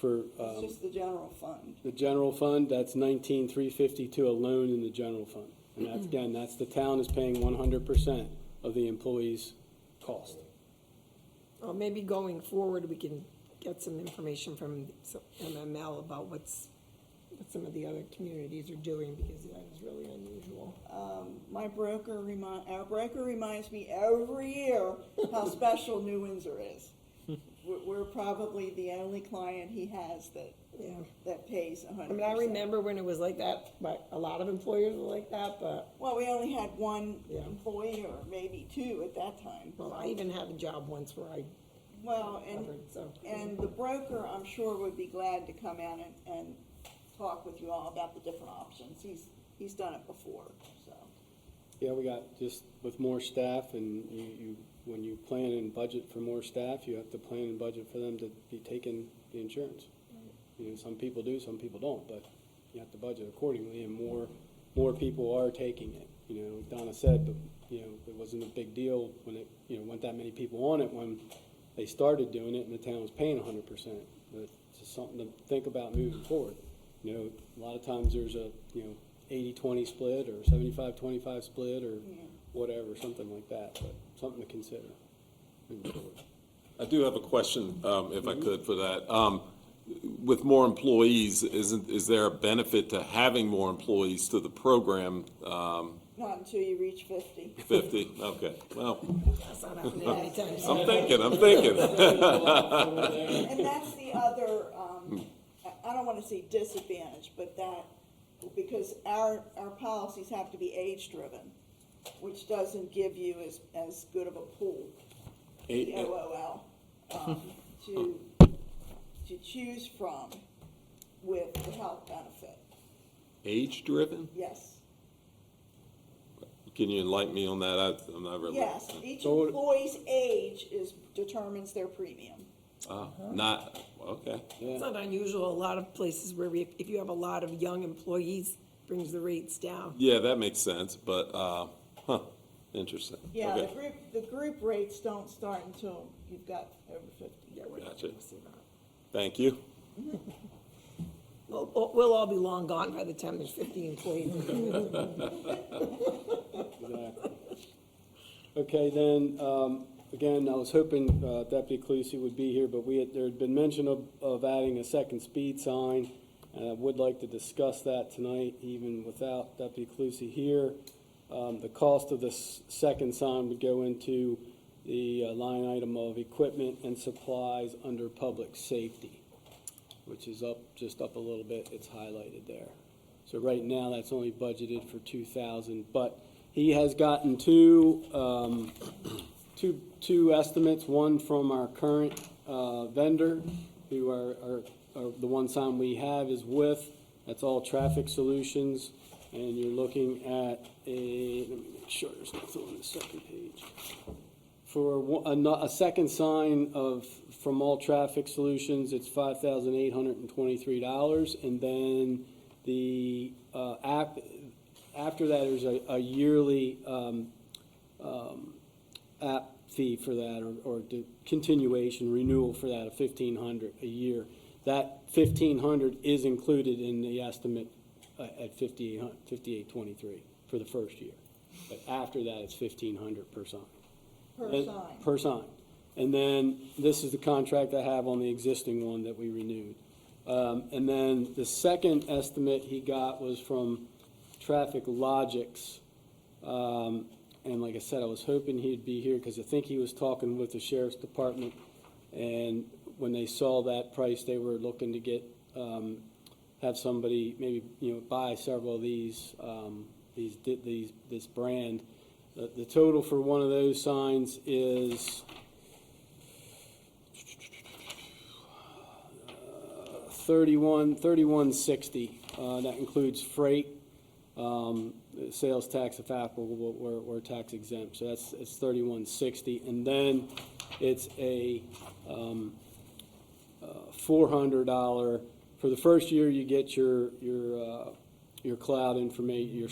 [SPEAKER 10] It's just the general fund.
[SPEAKER 4] the general fund, that's 19,352 alone in the general fund. And that's, again, the town is paying 100% of the employee's cost.
[SPEAKER 8] Or maybe going forward, we can get some information from MML about what some of the other communities are doing, because that is really unusual.
[SPEAKER 10] Our broker reminds me every year how special New Windsor is. We're probably the only client he has that pays 100%.
[SPEAKER 8] I mean, I remember when it was like that, but a lot of employers were like that, but,
[SPEAKER 10] Well, we only had one
[SPEAKER 8] Yeah.
[SPEAKER 10] employee, or maybe two at that time.
[SPEAKER 8] well, I even had a job once where I
[SPEAKER 10] Well,
[SPEAKER 8] covered, so.
[SPEAKER 10] and the broker, I'm sure, would be glad to come out and talk with you all about the different options. He's done it before, so.
[SPEAKER 4] Yeah, we got, just with more staff, and when you plan and budget for more staff, you have to plan and budget for them to be taking the insurance. Some people do, some people don't, but you have to budget accordingly, and more people are taking it. Donna said, but, it wasn't a big deal when it, weren't that many people on it when they started doing it and the town was paying 100%. But it's just something to think about moving forward. You know, a lot of times there's a, 80-20 split or 75-25 split or whatever, something like that, but something to consider moving forward.
[SPEAKER 3] I do have a question, if I could, for that. With more employees, is there a benefit to having more employees to the program?
[SPEAKER 10] Not until you reach 50.
[SPEAKER 3] 50, okay, well,
[SPEAKER 2] That's not happening anytime soon.
[SPEAKER 3] I'm thinking.
[SPEAKER 10] And that's the other, I don't want to say disadvantage, but that, because our policies have to be age-driven, which doesn't give you as good of a pool, the OOL, to choose from with the health benefit.
[SPEAKER 3] Age-driven?
[SPEAKER 10] Yes.
[SPEAKER 3] Can you enlighten me on that? I'm not really.
[SPEAKER 10] Yes, each employee's age determines their premium.
[SPEAKER 3] Not, okay.
[SPEAKER 8] It's not unusual, a lot of places where if you have a lot of young employees, brings the rates down.
[SPEAKER 3] Yeah, that makes sense, but, interesting.
[SPEAKER 10] Yeah,
[SPEAKER 3] Okay.
[SPEAKER 10] the group rates don't start until you've got over 50.
[SPEAKER 3] Gotcha. Thank you.
[SPEAKER 8] We'll all be long gone by the time there's 50 employees.
[SPEAKER 4] Exactly. Okay, then, again, I was hoping Deputy Calusi would be here, but there had been mention of adding a second speed sign, and I would like to discuss that tonight, even without Deputy Calusi here. The cost of the second sign would go into the line item of equipment and supplies under public safety, which is just up a little bit. It's highlighted there. So right now, that's only budgeted for 2,000, but he has gotten two estimates, one from our current vendor, who are the one sign we have is with, that's All Traffic Solutions, and you're looking at let me make sure there's nothing on the second page. For a second sign from All Traffic Solutions, it's $5,823, and then the after that, there's a yearly app fee for that, or the continuation renewal for that of $1,500 a year. That $1,500 is included in the estimate at $5,823 for the first year, but after that, it's $1,500 per sign. Per sign. And then this is the contract I have on the existing one that we renewed. And then the second estimate he got was from Traffic Logics. And like I said, I was hoping he'd be here because I think he was talking with the Sheriff's Department. And when they saw that price, they were looking to get, have somebody maybe, buy several of this brand. The total for one of those signs is $31.60. That includes freight, sales tax if applicable, or tax exempt. So it's $31.60, and then it's a $400 for the first year. You get your cloud information, your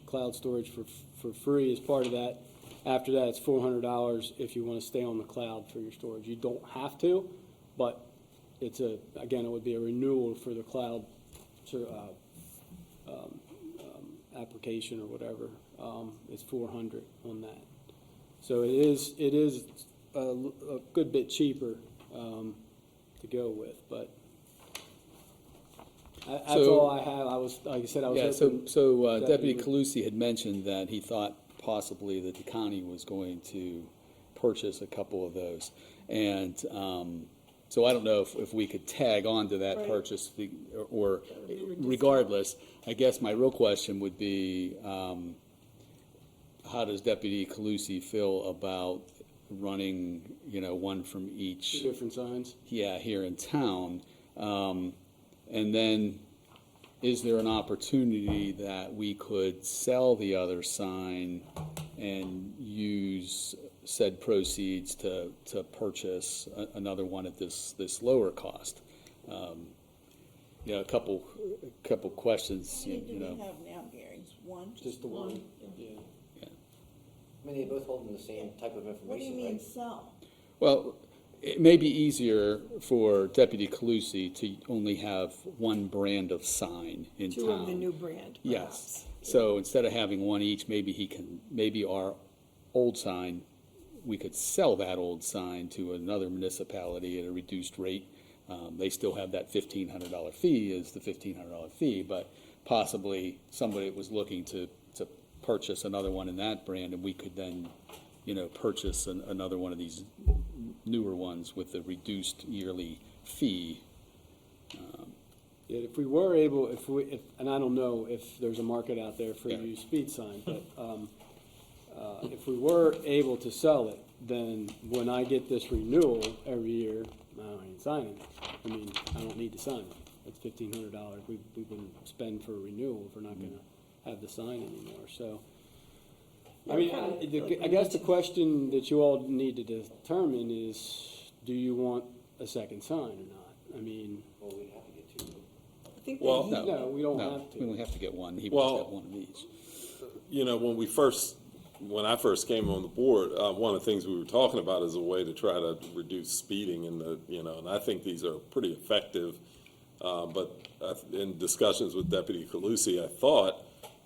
[SPEAKER 4] cloud storage for free as part of that. After that, it's $400 if you want to stay on the cloud for your storage. You don't have to, but it would be a renewal for the cloud application or whatever. It's $400 on that. So it is a good bit cheaper to go with, but that's all I have. Like I said, I was hoping.
[SPEAKER 7] So Deputy Calusi had mentioned that he thought possibly that the county was going to purchase a couple of those. And so I don't know if we could tag on to that purchase, or regardless, I guess my real question would be, how does Deputy Calusi feel about running, one from each?
[SPEAKER 4] Two different signs?
[SPEAKER 7] Yeah, here in town. And then, is there an opportunity that we could sell the other sign and use said proceeds to purchase another one at this lower cost? A couple questions.
[SPEAKER 10] How many do we have now, Gary? One?
[SPEAKER 4] Just the one. Yeah.
[SPEAKER 1] I mean, they both hold the same type of information,
[SPEAKER 10] What do you mean
[SPEAKER 1] right?
[SPEAKER 10] sell?
[SPEAKER 7] Well, it may be easier for Deputy Calusi to only have one brand of sign in town.
[SPEAKER 8] Two of the new brand,
[SPEAKER 7] Yes.
[SPEAKER 8] perhaps.
[SPEAKER 7] So instead of having one each, maybe our old sign, we could sell that old sign to another municipality at a reduced rate. They still have that $1,500 fee is the $1,500 fee, but possibly somebody was looking to purchase another one in that brand, and we could then, purchase another one of these newer ones with a reduced yearly fee.
[SPEAKER 4] Yeah, if we were able, and I don't know if there's a market out there for used speed signs, but if we were able to sell it, then when I get this renewal every year, I don't need to sign it. I mean, I don't need to sign it. It's $1,500 we wouldn't spend for a renewal if we're not gonna have the sign anymore, so. I mean, I guess the question that you all need to determine is, do you want a second sign or not? I mean,
[SPEAKER 1] Well, we have to get two.
[SPEAKER 8] I think that
[SPEAKER 3] Well,
[SPEAKER 8] he-
[SPEAKER 4] no, we don't
[SPEAKER 7] No,
[SPEAKER 4] have
[SPEAKER 7] we
[SPEAKER 4] to.
[SPEAKER 7] only have to get one. He
[SPEAKER 3] Well-
[SPEAKER 7] must have one of each.
[SPEAKER 3] When I first came on the board, one of the things we were talking about is a way to try to reduce speeding and I think these are pretty effective. But in discussions with Deputy Calusi, I thought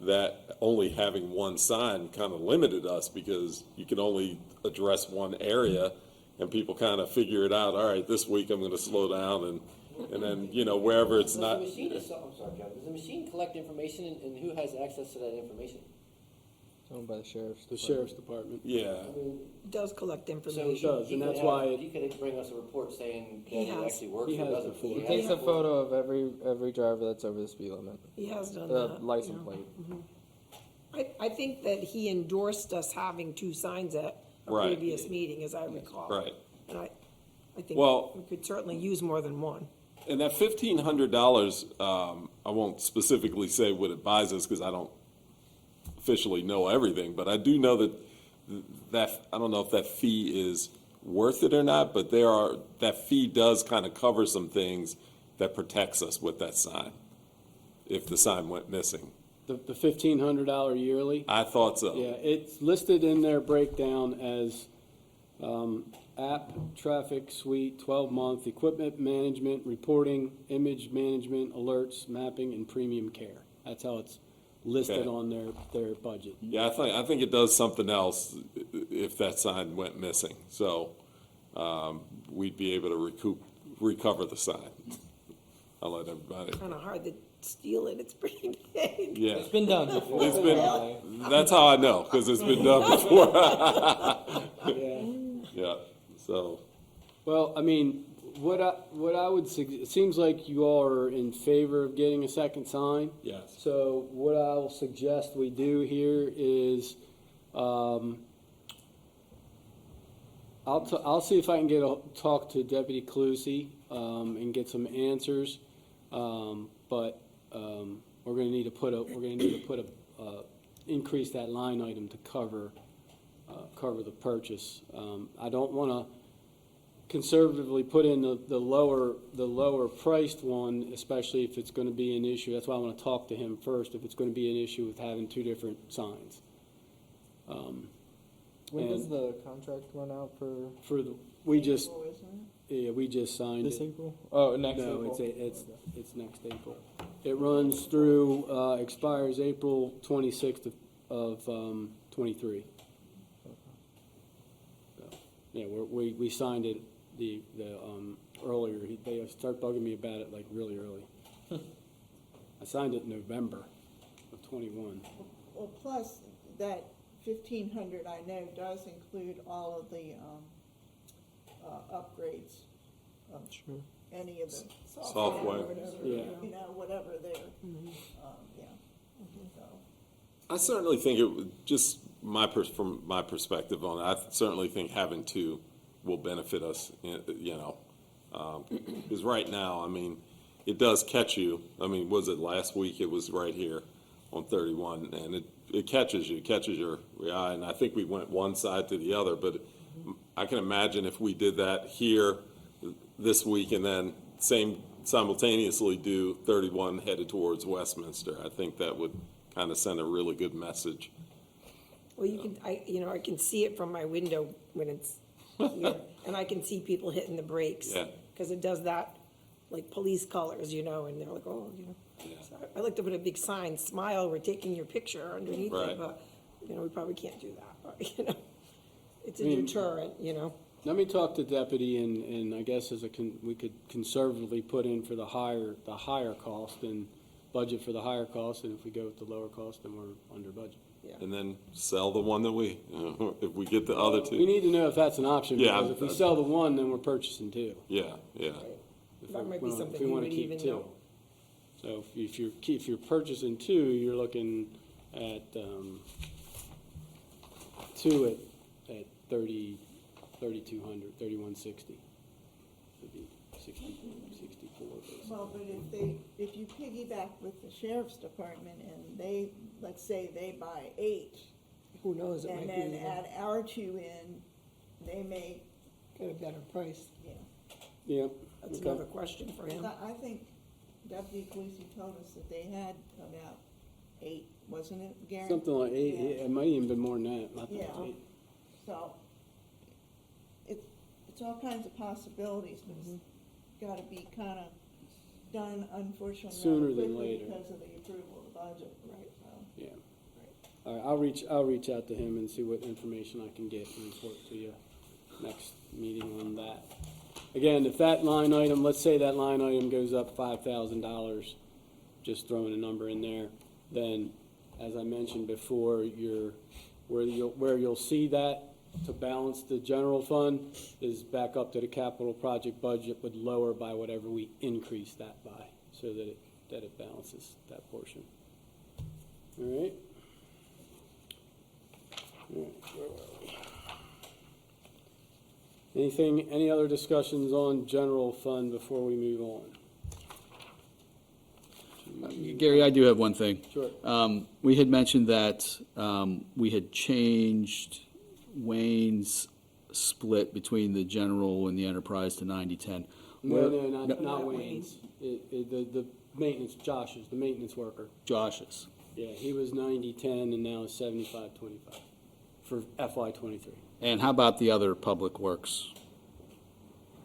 [SPEAKER 3] that only having one sign kind of limited us because you can only address one area and people kind of figure it out, all right, this week I'm going to slow down and then, wherever it's not.
[SPEAKER 1] I'm sorry, Joe, does the machine collect information and who has access to that information?
[SPEAKER 6] Owned by the sheriff's.
[SPEAKER 4] The sheriff's department.
[SPEAKER 3] Yeah,
[SPEAKER 1] I mean,
[SPEAKER 8] does collect
[SPEAKER 1] so
[SPEAKER 8] information.
[SPEAKER 1] he
[SPEAKER 4] does, and
[SPEAKER 1] could
[SPEAKER 4] that's
[SPEAKER 1] have-
[SPEAKER 4] why-
[SPEAKER 1] he could bring us a report saying that
[SPEAKER 8] He
[SPEAKER 1] it
[SPEAKER 8] has.
[SPEAKER 1] actually works
[SPEAKER 4] He
[SPEAKER 1] or
[SPEAKER 4] has
[SPEAKER 1] doesn't.
[SPEAKER 4] before.
[SPEAKER 1] He
[SPEAKER 6] Takes
[SPEAKER 1] has
[SPEAKER 6] a
[SPEAKER 1] before.
[SPEAKER 6] photo of every driver that's over the speed limit,
[SPEAKER 8] He has done
[SPEAKER 6] the
[SPEAKER 8] that.
[SPEAKER 6] license
[SPEAKER 8] yeah.
[SPEAKER 6] plate.
[SPEAKER 8] I think that he endorsed us having two signs at a
[SPEAKER 3] Right.
[SPEAKER 8] previous meeting, as I recall.
[SPEAKER 3] right.
[SPEAKER 8] And I think
[SPEAKER 3] Well-
[SPEAKER 8] we could certainly use more than one.
[SPEAKER 3] And that $1,500, I won't specifically say what it buys us because I don't officially know everything, but I do know that I don't know if that fee is worth it or not, but that fee does kind of cover some things that protects us with that sign, if the sign went missing.
[SPEAKER 4] The $1,500 yearly?
[SPEAKER 3] I thought so.
[SPEAKER 4] Yeah, it's listed in their breakdown as app, traffic suite, 12-month, equipment management, reporting, image management, alerts, mapping, and premium care. That's how it's listed
[SPEAKER 3] Okay.
[SPEAKER 4] on their budget.
[SPEAKER 3] Yeah, I think it does something else if that sign went missing. So we'd be able to recover the sign. I'll let everybody.
[SPEAKER 8] Kind of hard to steal it, it's pretty big.
[SPEAKER 3] Yeah,
[SPEAKER 6] It's been done before.
[SPEAKER 3] it's been. That's how I know because it's been done before. Yeah. So
[SPEAKER 4] Well, I mean, what I would suggest, it seems like you all are in favor of getting a second sign.
[SPEAKER 3] yes.
[SPEAKER 4] So what I'll suggest we do here is, I'll see if I can talk to Deputy Calusi, and get some answers. But we're gonna need to increase that line item to cover the purchase. I don't wanna conservatively put in the lower priced one, especially if it's gonna be an issue. That's why I wanna talk to him first, if it's gonna be an issue with having two different signs.
[SPEAKER 6] When does
[SPEAKER 4] And-
[SPEAKER 6] the contract run out for
[SPEAKER 4] We just
[SPEAKER 10] April, isn't it?
[SPEAKER 4] Yeah, we just signed
[SPEAKER 6] this
[SPEAKER 4] it.
[SPEAKER 6] April? Oh, next
[SPEAKER 4] No,
[SPEAKER 6] April.
[SPEAKER 4] it's next April. It runs through, expires April 26th of 23. So, yeah, we signed it earlier. They start bugging me about it like really early. I signed it in November of 21.
[SPEAKER 10] Well, plus that 1,500 I know does include all of the upgrades of
[SPEAKER 6] Sure.
[SPEAKER 10] any of the
[SPEAKER 3] Software.
[SPEAKER 10] software, or whatever,
[SPEAKER 4] Yeah.
[SPEAKER 10] whatever they're, yeah. So,
[SPEAKER 3] I certainly think it would, just from my perspective on it, I certainly think having two will benefit us, because right now, I mean, it does catch you. I mean, was it last week? It was right here on 31, and it catches your eye, and I think we went one side to the other, but I can imagine if we did that here this week and then simultaneously do 31 headed towards Westminster, I think that would kind of send a really good message.
[SPEAKER 8] Well, I can see it from my window when it's here, and I can see people hitting the brakes.
[SPEAKER 3] Yeah.
[SPEAKER 8] Because it does that, like police colors, and they're like, oh, So I like to put a big sign, smile, we're taking your picture underneath
[SPEAKER 3] Right.
[SPEAKER 8] it, but, we probably can't do that, but, it's a
[SPEAKER 4] I mean-
[SPEAKER 8] deterrent,
[SPEAKER 4] Let me talk to deputy, and I guess we could conservatively put in for the higher cost and budget for the higher cost, and if we go with the lower cost, then we're under budget.
[SPEAKER 3] And then sell the one that if we get the other
[SPEAKER 4] We
[SPEAKER 3] two.
[SPEAKER 4] need to know if that's an option,
[SPEAKER 3] Yeah,
[SPEAKER 4] because if we sell the one, then we're purchasing two.
[SPEAKER 3] Yeah, yeah.
[SPEAKER 4] If
[SPEAKER 8] That
[SPEAKER 4] we-
[SPEAKER 8] might be
[SPEAKER 4] if
[SPEAKER 8] something
[SPEAKER 4] we
[SPEAKER 8] we
[SPEAKER 4] wanna
[SPEAKER 8] would
[SPEAKER 4] keep
[SPEAKER 8] even
[SPEAKER 4] two.
[SPEAKER 8] know.
[SPEAKER 4] So if you're purchasing two, you're looking at, two at 3,200, 3,160. Would be 64, basically.
[SPEAKER 10] Well, but if you piggyback with the sheriff's department and they, let's say they buy 8,
[SPEAKER 8] Who knows, it
[SPEAKER 10] and
[SPEAKER 8] might be
[SPEAKER 10] then
[SPEAKER 8] even
[SPEAKER 10] add our 2 in, they may,
[SPEAKER 8] get a better price.
[SPEAKER 4] Yeah,
[SPEAKER 8] That's
[SPEAKER 4] okay.
[SPEAKER 8] another question for him.
[SPEAKER 10] I think Deputy Queasy told us that they had about 8, wasn't it, Gary?
[SPEAKER 4] Something like 8,
[SPEAKER 10] Yeah.
[SPEAKER 4] it might even been more than that, I think
[SPEAKER 10] Yeah.
[SPEAKER 4] it's 8.
[SPEAKER 10] So, it's all kinds of possibilities, but it's gotta be kinda done, unfortunately,
[SPEAKER 4] Sooner
[SPEAKER 10] rather
[SPEAKER 4] than
[SPEAKER 10] quickly
[SPEAKER 4] later.
[SPEAKER 10] because of the approval of the budget. Right. So,
[SPEAKER 4] Yeah. All right, I'll reach out to him and see what information I can get and report to you next meeting on that. Again, if that line item, let's say that line item goes up $5,000, just throwing a number in there, then, as I mentioned before, where you'll see that to balance the general fund is back up to the capital project budget, would lower by whatever we increase that by, so that it balances that portion. All right? All right, where were we? Any other discussions on general fund before we move on?
[SPEAKER 7] Gary, I do have one thing.
[SPEAKER 4] Sure.
[SPEAKER 7] We had mentioned that we had changed Wayne's split between the general and the enterprise to 90-10.
[SPEAKER 4] No,
[SPEAKER 7] Where-
[SPEAKER 4] not Wayne's. The maintenance, Josh's, the maintenance worker.
[SPEAKER 7] Josh's.
[SPEAKER 4] Yeah, he was 90-10 and now is 75-25 for FY '23.
[SPEAKER 7] And how about the other public works?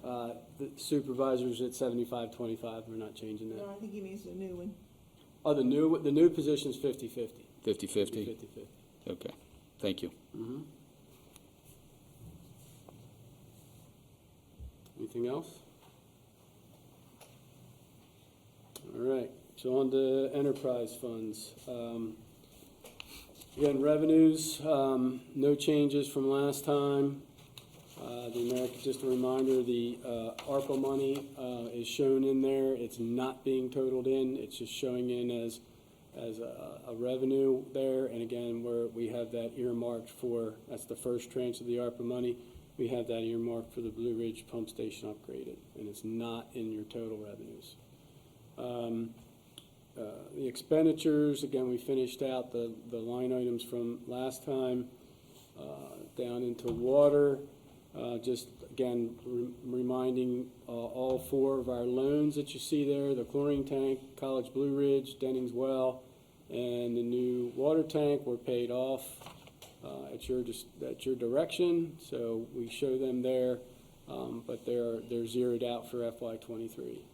[SPEAKER 4] The supervisor's at 75-25, we're not changing that.
[SPEAKER 10] no, I think he means the new one.
[SPEAKER 4] Oh, the new position's 50-50.
[SPEAKER 7] 50-50?
[SPEAKER 4] 50-50.
[SPEAKER 7] Okay, thank you.
[SPEAKER 4] Anything else? All right, so on to enterprise funds. Again, revenues, no changes from last time. Just a reminder, the ARPA money is shown in there. It's not being totaled in. It's just showing in as a revenue there. And again, we have that earmarked for, that's the first tranche of the ARPA money. We have that earmarked for the Blue Ridge Pump Station upgraded, and it's not in your total revenues. The expenditures, again, we finished out the line items from last time, down into water. Just again, reminding all 4 of our loans that you see there, the chlorine tank, College Blue Ridge, Dennings Well, and the new water tank were paid off at your direction, so we show them there, but they're zeroed out for FY '23.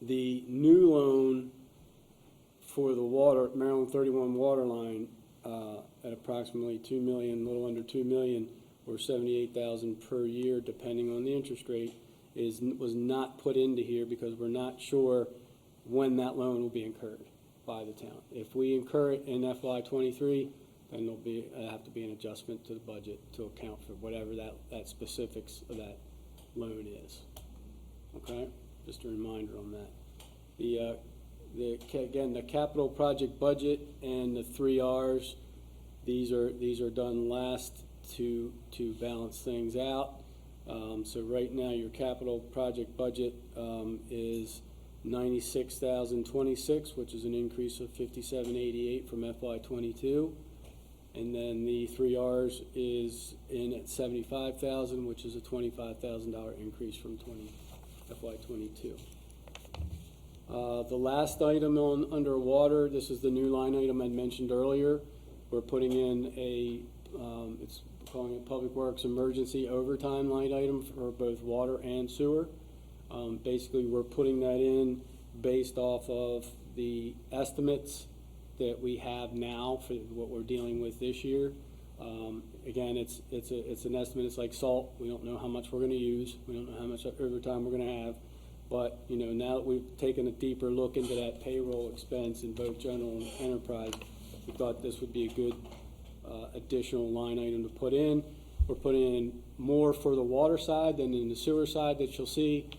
[SPEAKER 4] The new loan for the water, Maryland 31 water line, at approximately $2 million, a little under $2 million, or $78,000 per year, depending on the interest rate, was not put into here because we're not sure when that loan will be incurred by the town. If we incur it in FY '23, then there'll have to be an adjustment to the budget to account for whatever that specifics of that loan is. Okay, just a reminder on that. Again, the capital project budget and the 3 Rs, these are done last to balance things out. So right now, your capital project budget is $96,026, which is an increase of $57,88 from FY '22. And then the 3 Rs is in at $75,000, which is a $25,000 increase from FY '22. The last item on underwater, this is the new line item I mentioned earlier. We're putting in a It's calling it Public Works Emergency Overtime line item for both water and sewer. Basically, we're putting that in based off of the estimates that we have now for what we're dealing with this year. Again, it's an estimate. It's like salt. We don't know how much we're going to use. We don't know how much overtime we're going to have. But, you know, now that we've taken a deeper look into that payroll expense in both general and enterprise, we thought this would be a good additional line item to put in. We're putting in more for the water side than in the sewer side that you'll see.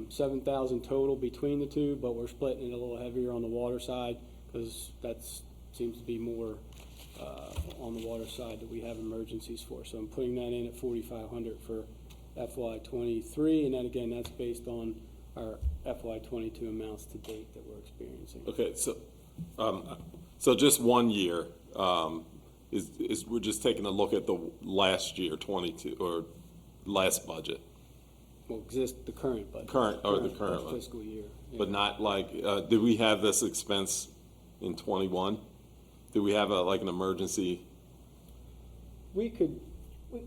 [SPEAKER 4] 7,000 total between the two, but we're splitting it a little heavier on the water side because that seems to be more on the water side that we have emergencies for. So I'm putting that in at 4,500 for FY23, and then again, that's based on our FY22 amounts to date that we're experiencing.
[SPEAKER 3] Okay, so just 1 year, is we're just taking a look at the last year, 22, or last budget,
[SPEAKER 4] Well, the current budget.
[SPEAKER 3] the current one.
[SPEAKER 4] Fiscal year. Yeah.
[SPEAKER 3] But not like, did we have this expense in 21? Did we have like an emergency?
[SPEAKER 4] We could,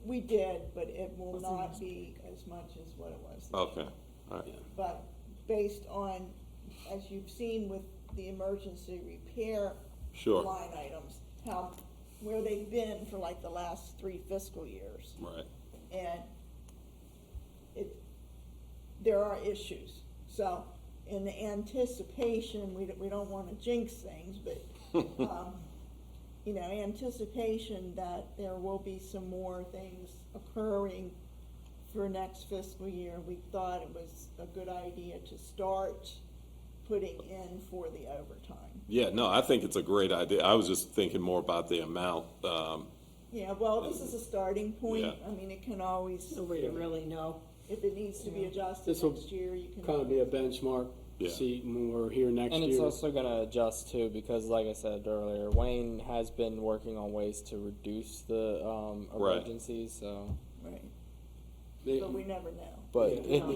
[SPEAKER 10] We did, but it will not be as much as what it was this
[SPEAKER 3] Okay,
[SPEAKER 10] year.
[SPEAKER 3] all right.
[SPEAKER 4] yeah.
[SPEAKER 10] But based on, as you've seen with the emergency repair
[SPEAKER 3] Sure.
[SPEAKER 10] line items, where they've been for like the last 3 fiscal years.
[SPEAKER 3] Right.
[SPEAKER 10] And there are issues. So in the anticipation, we don't want to jinx things, but, you know, anticipation that there will be some more things occurring for next fiscal year, we thought it was a good idea to start putting in for the overtime.
[SPEAKER 3] Yeah, no, I think it's a great idea. I was just thinking more about the amount.
[SPEAKER 10] Yeah, well, this is a starting point.
[SPEAKER 3] Yeah.
[SPEAKER 10] I mean, it can always,
[SPEAKER 8] No way to really know.
[SPEAKER 10] if it needs to be adjusted
[SPEAKER 4] This will
[SPEAKER 10] next year, you can.
[SPEAKER 4] kind of be a
[SPEAKER 10] always-
[SPEAKER 4] benchmark
[SPEAKER 3] Yeah.
[SPEAKER 4] to see when we're here next
[SPEAKER 6] And
[SPEAKER 4] year.
[SPEAKER 6] it's also going to adjust too, because like I said earlier, Wayne has been working on ways to reduce the
[SPEAKER 3] Right.
[SPEAKER 6] emergencies. So,
[SPEAKER 10] Right,
[SPEAKER 4] May-
[SPEAKER 10] but we never know.
[SPEAKER 6] but
[SPEAKER 4] maybe-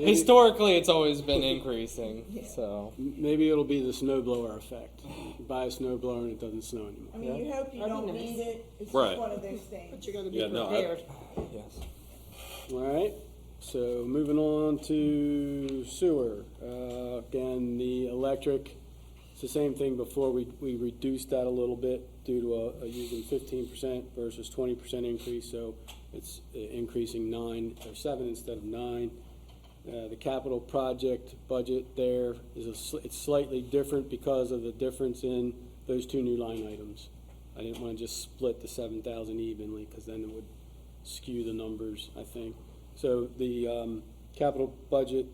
[SPEAKER 6] historically, it's always been increasing.
[SPEAKER 10] Yeah.
[SPEAKER 6] So,
[SPEAKER 4] Maybe it'll be the snow blower effect. You buy a snow blower and it doesn't snow anymore.
[SPEAKER 10] I mean, you hope you
[SPEAKER 8] That'd be
[SPEAKER 10] don't
[SPEAKER 8] nice.
[SPEAKER 10] need it. It's
[SPEAKER 3] Right.
[SPEAKER 10] just one of those things.
[SPEAKER 8] But you gotta be
[SPEAKER 3] Yeah, no,
[SPEAKER 8] prepared.
[SPEAKER 6] yes.
[SPEAKER 4] All right, so moving on to sewer. Again, the electric, it's the same thing before. We reduced that a little bit due to using 15% versus 20% increase, so it's increasing 9 or 7 instead of 9. The capital project budget there is it's slightly different because of the difference in those two new line items. I didn't want to just split the 7,000 evenly because then it would skew the numbers, I think. So the capital project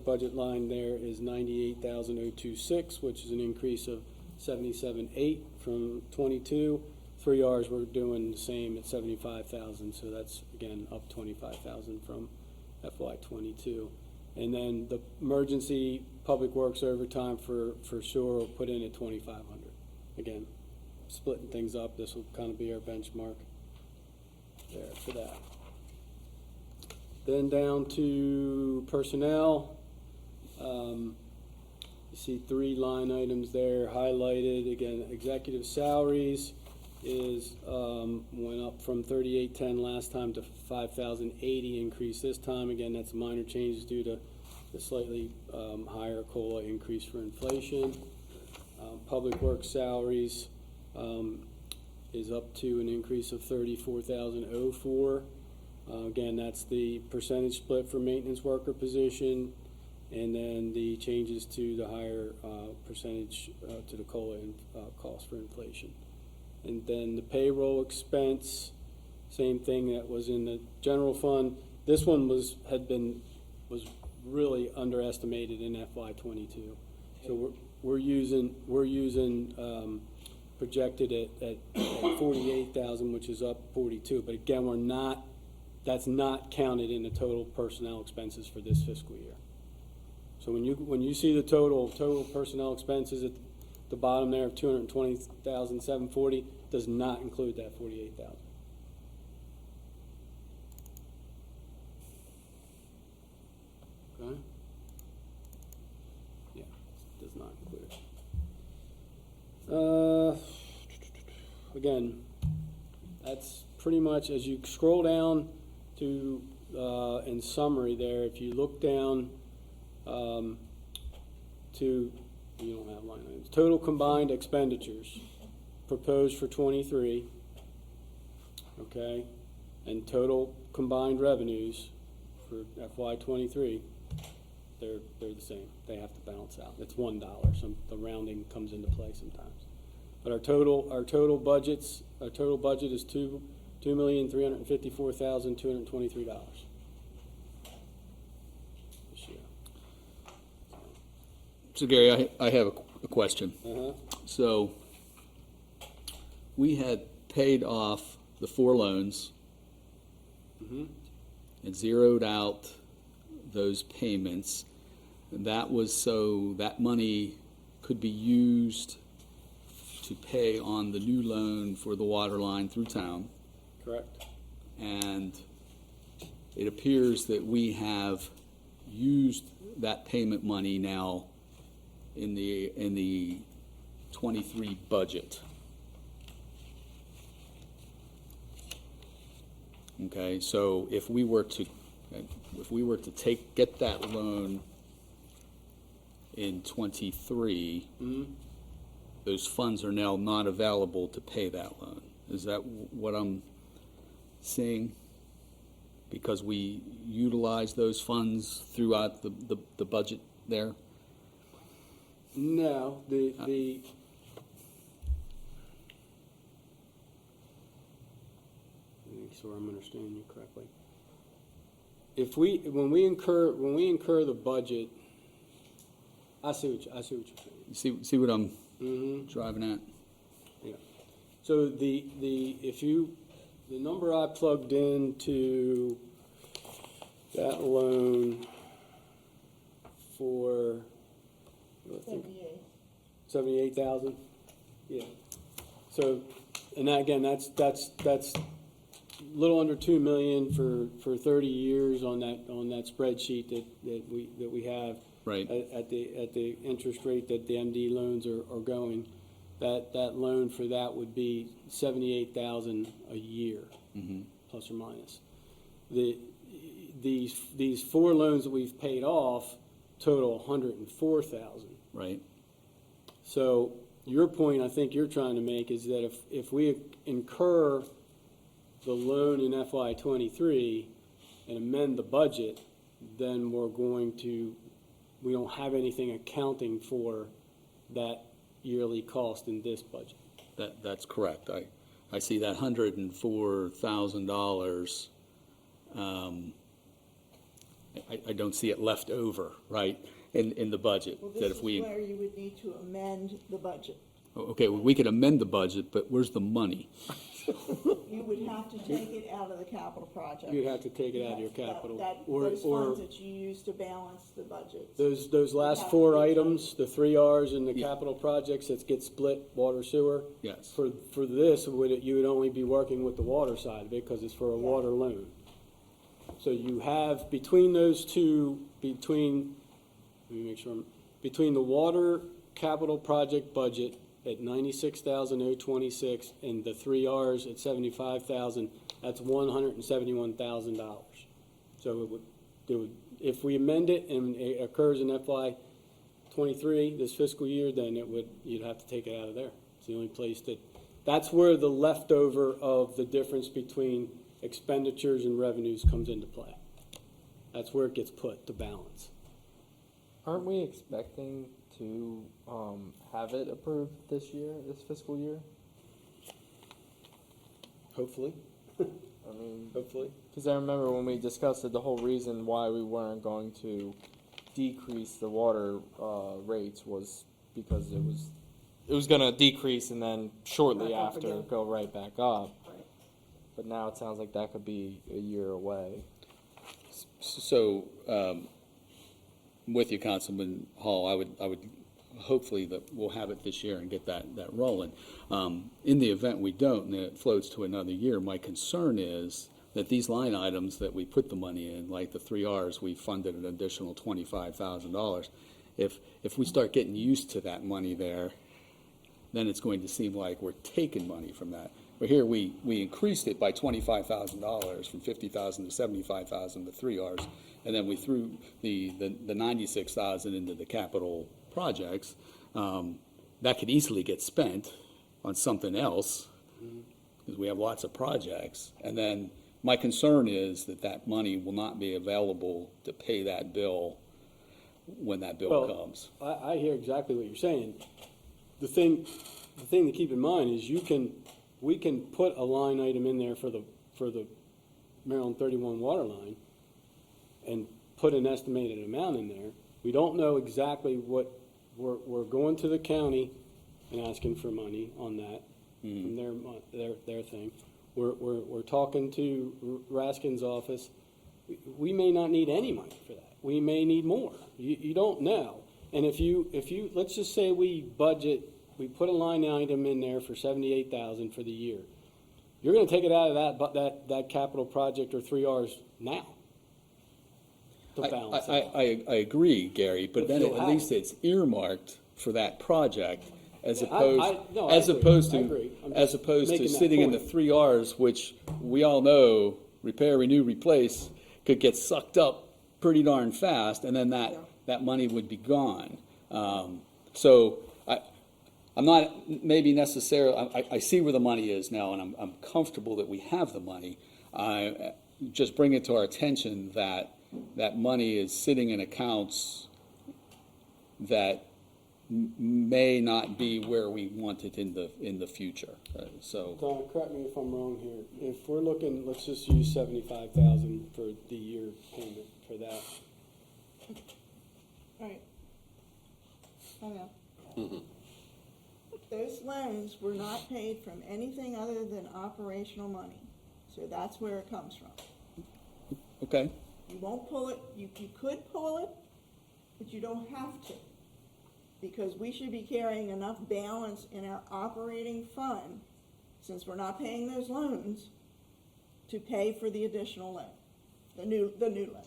[SPEAKER 4] budget line there is 98,026, which is an increase of 77.8 from 22. 3Rs we're doing the same at 75,000, so that's again up 25,000 from FY22. And then the emergency public works overtime for sure will put in at 2,500. Again, splitting things up, this will kind of be our benchmark there for that. Then down to personnel. You see 3 line items there highlighted. Again, executive salaries is went up from 3810 last time to 5,080 increase this time. Again, that's minor changes due to the slightly higher COLA increase for inflation. Public works salaries is up to an increase of 34,004. Again, that's the percentage split for maintenance worker position, and then the changes to the higher percentage to the COLA and cost for inflation. And then the payroll expense, same thing that was in the general fund. This one was really underestimated in FY22. So we're using projected at 48,000, which is up 42. But again, that's not counted in the total personnel expenses for this fiscal year. So when you see the total personnel expenses at the bottom there of 220,740, does not include that 48,000. Okay? Yeah, does not include it. Again, That's pretty much, as you scroll down to, in summary there, if you look down to, you don't have line items, total combined expenditures proposed for 23, okay, and total combined revenues for FY 23, they're the same. They have to balance out. It's $1. The rounding comes into play sometimes. But our total budget is $2,354,223 this year.
[SPEAKER 7] So Gary, I have a question.
[SPEAKER 4] Uh-huh.
[SPEAKER 7] So we had paid off the 4 loans
[SPEAKER 4] Mm-hmm.
[SPEAKER 7] and zeroed out those payments. That was so that money could be used to pay on the new loan for the water line through town.
[SPEAKER 4] Correct.
[SPEAKER 7] And it appears that we have used that payment money now in the 23 budget. Okay, so if we were to get that loan in 23,
[SPEAKER 4] Mm-hmm.
[SPEAKER 7] those funds are now not available to pay that loan. Is that what I'm seeing? Because we utilize those funds throughout the budget there?
[SPEAKER 4] No, the make sure I'm understanding you correctly. When we incur the budget, I see what you're saying.
[SPEAKER 7] You see what I'm
[SPEAKER 4] Mm-hmm.
[SPEAKER 7] driving at?
[SPEAKER 4] Yeah. So the number I plugged into that loan for, I think, 78,000. Yeah. So, and that, again, that's a little under $2 million for 30 years on that spreadsheet that we have.
[SPEAKER 7] Right.
[SPEAKER 4] At the interest rate that the MD loans are going. That loan for that would be $78,000 a year,
[SPEAKER 7] Mm-hmm.
[SPEAKER 4] plus or minus. These 4 loans that we've paid off total $104,000.
[SPEAKER 7] Right.
[SPEAKER 4] So your point, I think you're trying to make, is that if we incur the loan in FY 23 and amend the budget, then we don't have anything accounting for that yearly cost in this budget.
[SPEAKER 7] That's correct. I see that $104,000. I don't see it left over, right, in the budget.
[SPEAKER 10] Well,
[SPEAKER 7] That
[SPEAKER 10] this
[SPEAKER 7] if
[SPEAKER 10] is
[SPEAKER 7] we,
[SPEAKER 10] where you would need to amend the budget.
[SPEAKER 7] okay, well, we could amend the budget, but where's the money?
[SPEAKER 10] You would have to take it out of the capital project.
[SPEAKER 4] You'd have to take it out of your capital.
[SPEAKER 10] Those funds that you use to balance the budget.
[SPEAKER 4] Those last 4 items, the 3 Rs and the capital projects that get split, water, sewer.
[SPEAKER 7] Yes.
[SPEAKER 4] For this, you would only be working with the water side of it because it's for a water loan. So you have between those two, between the water capital project budget at $96,026 and the 3 Rs at $75,000, that's $171,000. So it would, if we amend it and it occurs in FY 23 this fiscal year, then you'd have to take it out of there. It's the only place that's where the leftover of the difference between expenditures and revenues comes into play. That's where it gets put, the balance.
[SPEAKER 6] Aren't we expecting to have it approved this fiscal year?
[SPEAKER 4] Hopefully.
[SPEAKER 6] I mean,
[SPEAKER 4] Hopefully.
[SPEAKER 6] because I remember when we discussed it, the whole reason why we weren't going to decrease the water rates was because it was going to decrease and then shortly
[SPEAKER 8] Back up
[SPEAKER 6] after
[SPEAKER 8] again.
[SPEAKER 6] go right back up.
[SPEAKER 8] Right.
[SPEAKER 6] But now it sounds like that could be a year away.
[SPEAKER 7] So, with you, Councilman Hall, I would hopefully that we'll have it this year and get that rolling. In the event we don't and it floats to another year, my concern is that these line items that we put the money in, like the 3 Rs, we funded an additional $25,000. If we start getting used to that money there, then it's going to seem like we're taking money from that. But here, we increased it by $25,000 from 50,000 to 75,000 with 3 Rs. And then we threw the 96,000 into the capital projects. That could easily get spent on something else, because we have lots of projects. And then my concern is that that money will not be available to pay that bill when that bill comes.
[SPEAKER 4] I hear exactly what you're saying. The thing to keep in mind is we can put a line item in there for the Maryland 31 water line and put an estimated amount in there. We don't know exactly what, we're going to the county and asking for money on that from their thing. We're talking to Raskin's office. We may not need any money for that. We may need more. You don't know. And if you let's just say we put a line item in there for 78,000 for the year. You're going to take it out of that capital project or 3 Rs now. To balance it.
[SPEAKER 7] I agree, Gary, but then at least it's earmarked for that project as opposed to sitting in the 3 Rs, which we all know, repair, renew, replace, could get sucked up pretty darn fast, and then that money would be gone. So I'm not maybe necessarily, I see where the money is now, and I'm comfortable that we have the money. Just bring it to our attention that that money is sitting in accounts that may not be where we want it in the future. So,
[SPEAKER 4] Don, correct me if I'm wrong here. If we're looking, let's just use 75,000 for the year payment for that.
[SPEAKER 10] Right. I know. Those loans were not paid from anything other than operational money. So that's where it comes from.
[SPEAKER 7] okay.
[SPEAKER 10] You won't pull it, you could pull it, but you don't have to. Because we should be carrying enough balance in our operating fund, since we're not paying those loans, to pay for the additional loan, the new loan.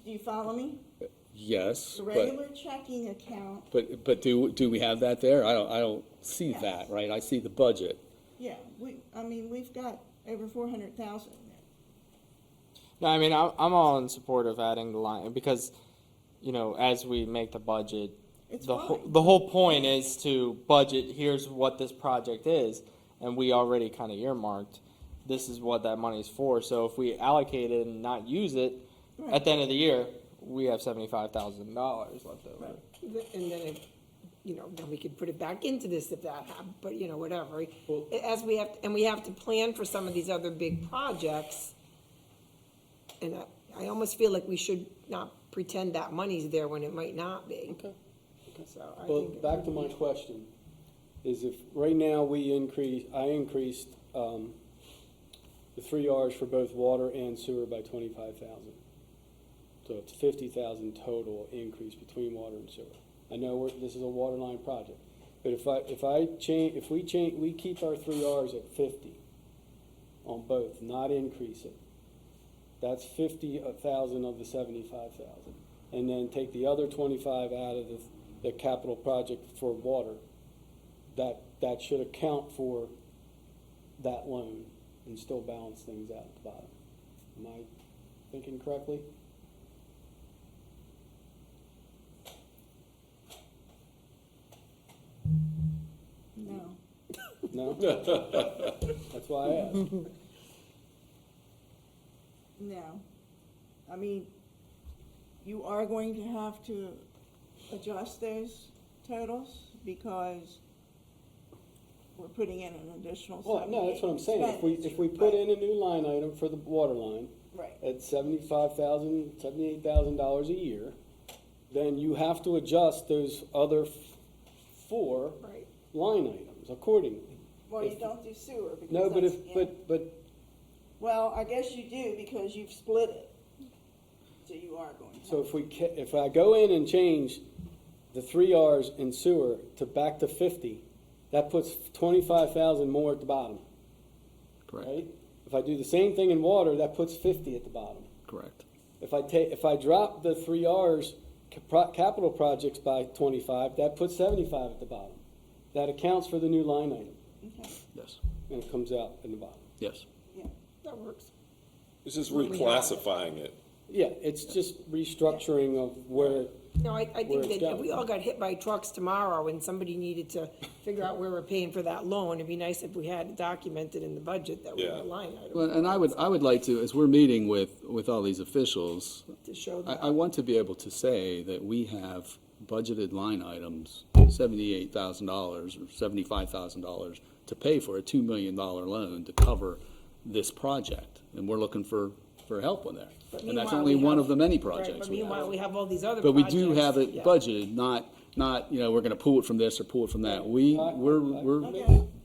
[SPEAKER 10] Do you follow me?
[SPEAKER 7] Yes,
[SPEAKER 10] The regular checking account,
[SPEAKER 7] but do we have that there? I don't see
[SPEAKER 10] Yes.
[SPEAKER 7] that, right? I see the budget.
[SPEAKER 10] yeah, we've got over 400,000 in there.
[SPEAKER 6] No, I mean, I'm all in support of adding the line, because, you know, as we make the budget,
[SPEAKER 10] It's
[SPEAKER 6] the
[SPEAKER 10] fine.
[SPEAKER 6] whole point is to budget, here's what this project is, and we already kind of earmarked, this is what that money's for. So if we allocate it and not use it, at the end of the year, we have $75,000 left over.
[SPEAKER 8] Right. And then then we could put it back into this if that happened, but whatever.
[SPEAKER 4] Well-
[SPEAKER 8] As we have to plan for some of these other big projects. And I almost feel like we should not pretend that money's there when it might not be.
[SPEAKER 4] Okay.
[SPEAKER 8] So I
[SPEAKER 4] Well,
[SPEAKER 8] think.
[SPEAKER 4] back to my question, is if right now I increased the 3 Rs for both water and sewer by 25,000. So it's 50,000 total increase between water and sewer. I know this is a water line project, but if we keep our 3 Rs at 50 on both, not increase it, that's 50,000 of the 75,000. And then take the other 25 out of the capital project for water. That should account for that loan and still balance things out at the bottom. Am I thinking correctly?
[SPEAKER 10] No.
[SPEAKER 4] No? That's why I asked.
[SPEAKER 10] No. I mean, you are going to have to adjust those totals because we're putting in an additional.
[SPEAKER 4] Well, no, that's what I'm saying. If we
[SPEAKER 10] expenditure,
[SPEAKER 4] put in a new line item for the water line
[SPEAKER 10] Right.
[SPEAKER 4] at $75,000, $78,000 a year, then you have to adjust those other 4
[SPEAKER 10] Right.
[SPEAKER 4] line items accordingly.
[SPEAKER 10] Well, you
[SPEAKER 4] If-
[SPEAKER 10] don't do sewer because
[SPEAKER 4] No, but
[SPEAKER 10] that's
[SPEAKER 4] if,
[SPEAKER 10] in-
[SPEAKER 4] but
[SPEAKER 10] Well, I guess you do because you've split it. So you are going to.
[SPEAKER 4] So if I go in and change the 3 Rs in sewer to back to 50, that puts 25,000 more at the bottom,
[SPEAKER 7] Correct.
[SPEAKER 4] right? If I do the same thing in water, that puts 50 at the bottom.
[SPEAKER 7] Correct.
[SPEAKER 4] If I drop the 3 Rs capital projects by 25, that puts 75 at the bottom. That accounts for the new line item.
[SPEAKER 10] Okay,
[SPEAKER 7] Yes,
[SPEAKER 4] and it comes out in the bottom.
[SPEAKER 7] yes.
[SPEAKER 10] yeah, that works.
[SPEAKER 3] It's just reclassifying it.
[SPEAKER 4] Yeah, it's just restructuring of where,
[SPEAKER 8] No, I
[SPEAKER 4] Where
[SPEAKER 8] think
[SPEAKER 4] it's
[SPEAKER 8] that if
[SPEAKER 4] going.
[SPEAKER 8] we all got hit by trucks tomorrow and somebody needed to figure out where we're paying for that loan, it'd be nice if we had it documented in the budget that we have
[SPEAKER 3] Yeah.
[SPEAKER 8] a line item.
[SPEAKER 7] Well, and I would like to, as we're meeting with all these officials,
[SPEAKER 8] To show
[SPEAKER 7] I
[SPEAKER 8] that.
[SPEAKER 7] want to be able to say that we have budgeted line items, $78,000 or $75,000 to pay for a $2 million loan to cover this project. And we're looking for help on that.
[SPEAKER 8] But
[SPEAKER 7] And that's
[SPEAKER 8] meanwhile,
[SPEAKER 7] only
[SPEAKER 8] we
[SPEAKER 7] one
[SPEAKER 8] have-
[SPEAKER 7] of the many
[SPEAKER 8] Right,
[SPEAKER 7] projects
[SPEAKER 8] but
[SPEAKER 7] we
[SPEAKER 8] meanwhile,
[SPEAKER 7] have.
[SPEAKER 8] we have all these other
[SPEAKER 7] But we
[SPEAKER 8] projects.
[SPEAKER 7] do have it
[SPEAKER 8] yeah.
[SPEAKER 7] budgeted, not, we're gonna pull it from this or pull it from that. We're,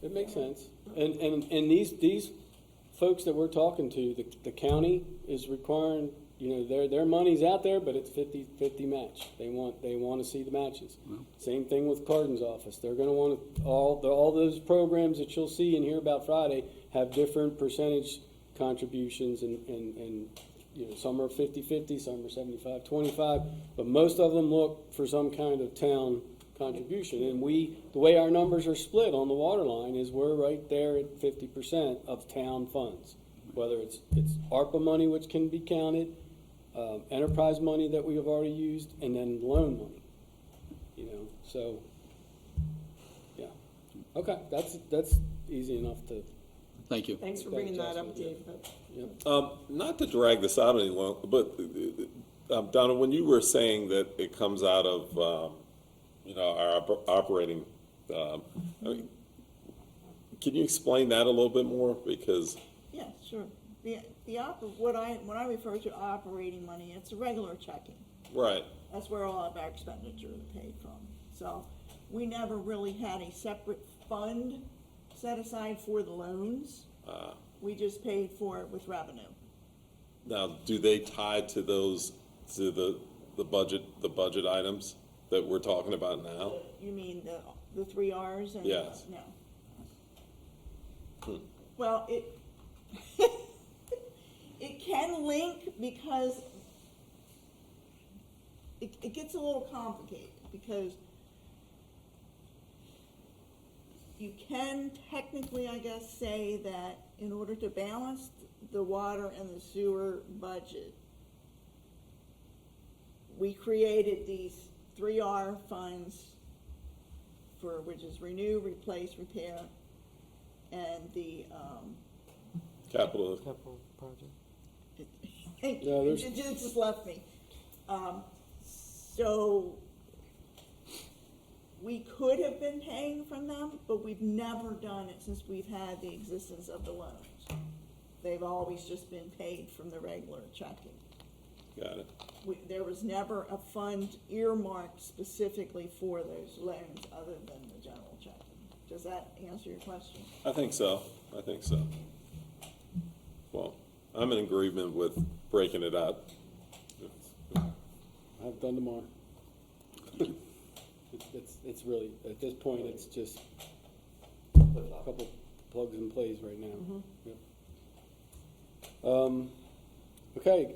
[SPEAKER 4] it makes sense. And these folks that we're talking to, the county is requiring, their money's out there, but it's 50-50 match. They want to see the matches. Same thing with Cardin's office. They're gonna want all those programs that you'll see and hear about Friday have different percentage contributions and some are 50-50, some are 75-25, but most of them look for some kind of town contribution. And the way our numbers are split on the water line is we're right there at 50% of town funds. Whether it's ARPA money, which can be counted, enterprise money that we have already used, and then loan money. So, yeah. Okay, that's easy enough to,
[SPEAKER 7] thank you.
[SPEAKER 8] Thanks for bringing that up, Dave.
[SPEAKER 3] Not to drag this out any longer, but Donna, when you were saying that it comes out of, our operating, I mean, can you explain that a little bit more? Because,
[SPEAKER 10] Yeah, sure. When I refer to operating money, it's a regular checking.
[SPEAKER 3] right,
[SPEAKER 10] That's where all of our expenditures are paid from. So we never really had a separate fund set aside for the loans. We just paid for it with revenue.
[SPEAKER 3] now, do they tie to those, to the budget items that we're talking about now?
[SPEAKER 10] You mean the 3 Rs and?
[SPEAKER 3] Yes.
[SPEAKER 10] No. Well, it can link because it gets a little complicated because you can technically, I guess, say that in order to balance the water and the sewer budget, we created these 3R funds which is renew, replace, repair, and the,
[SPEAKER 3] Capital,
[SPEAKER 6] project.
[SPEAKER 10] it just left me. So we could have been paying from them, but we've never done it since we've had the existence of the loans. They've always just been paid from the regular checking.
[SPEAKER 3] got it.
[SPEAKER 10] There was never a fund earmarked specifically for those loans other than the general checking. Does that answer your question?
[SPEAKER 3] I think so. Well, I'm in agreement with breaking it out.
[SPEAKER 4] I've done tomorrow. It's really, at this point, it's just a couple plugs and plays right now. Yep. Okay,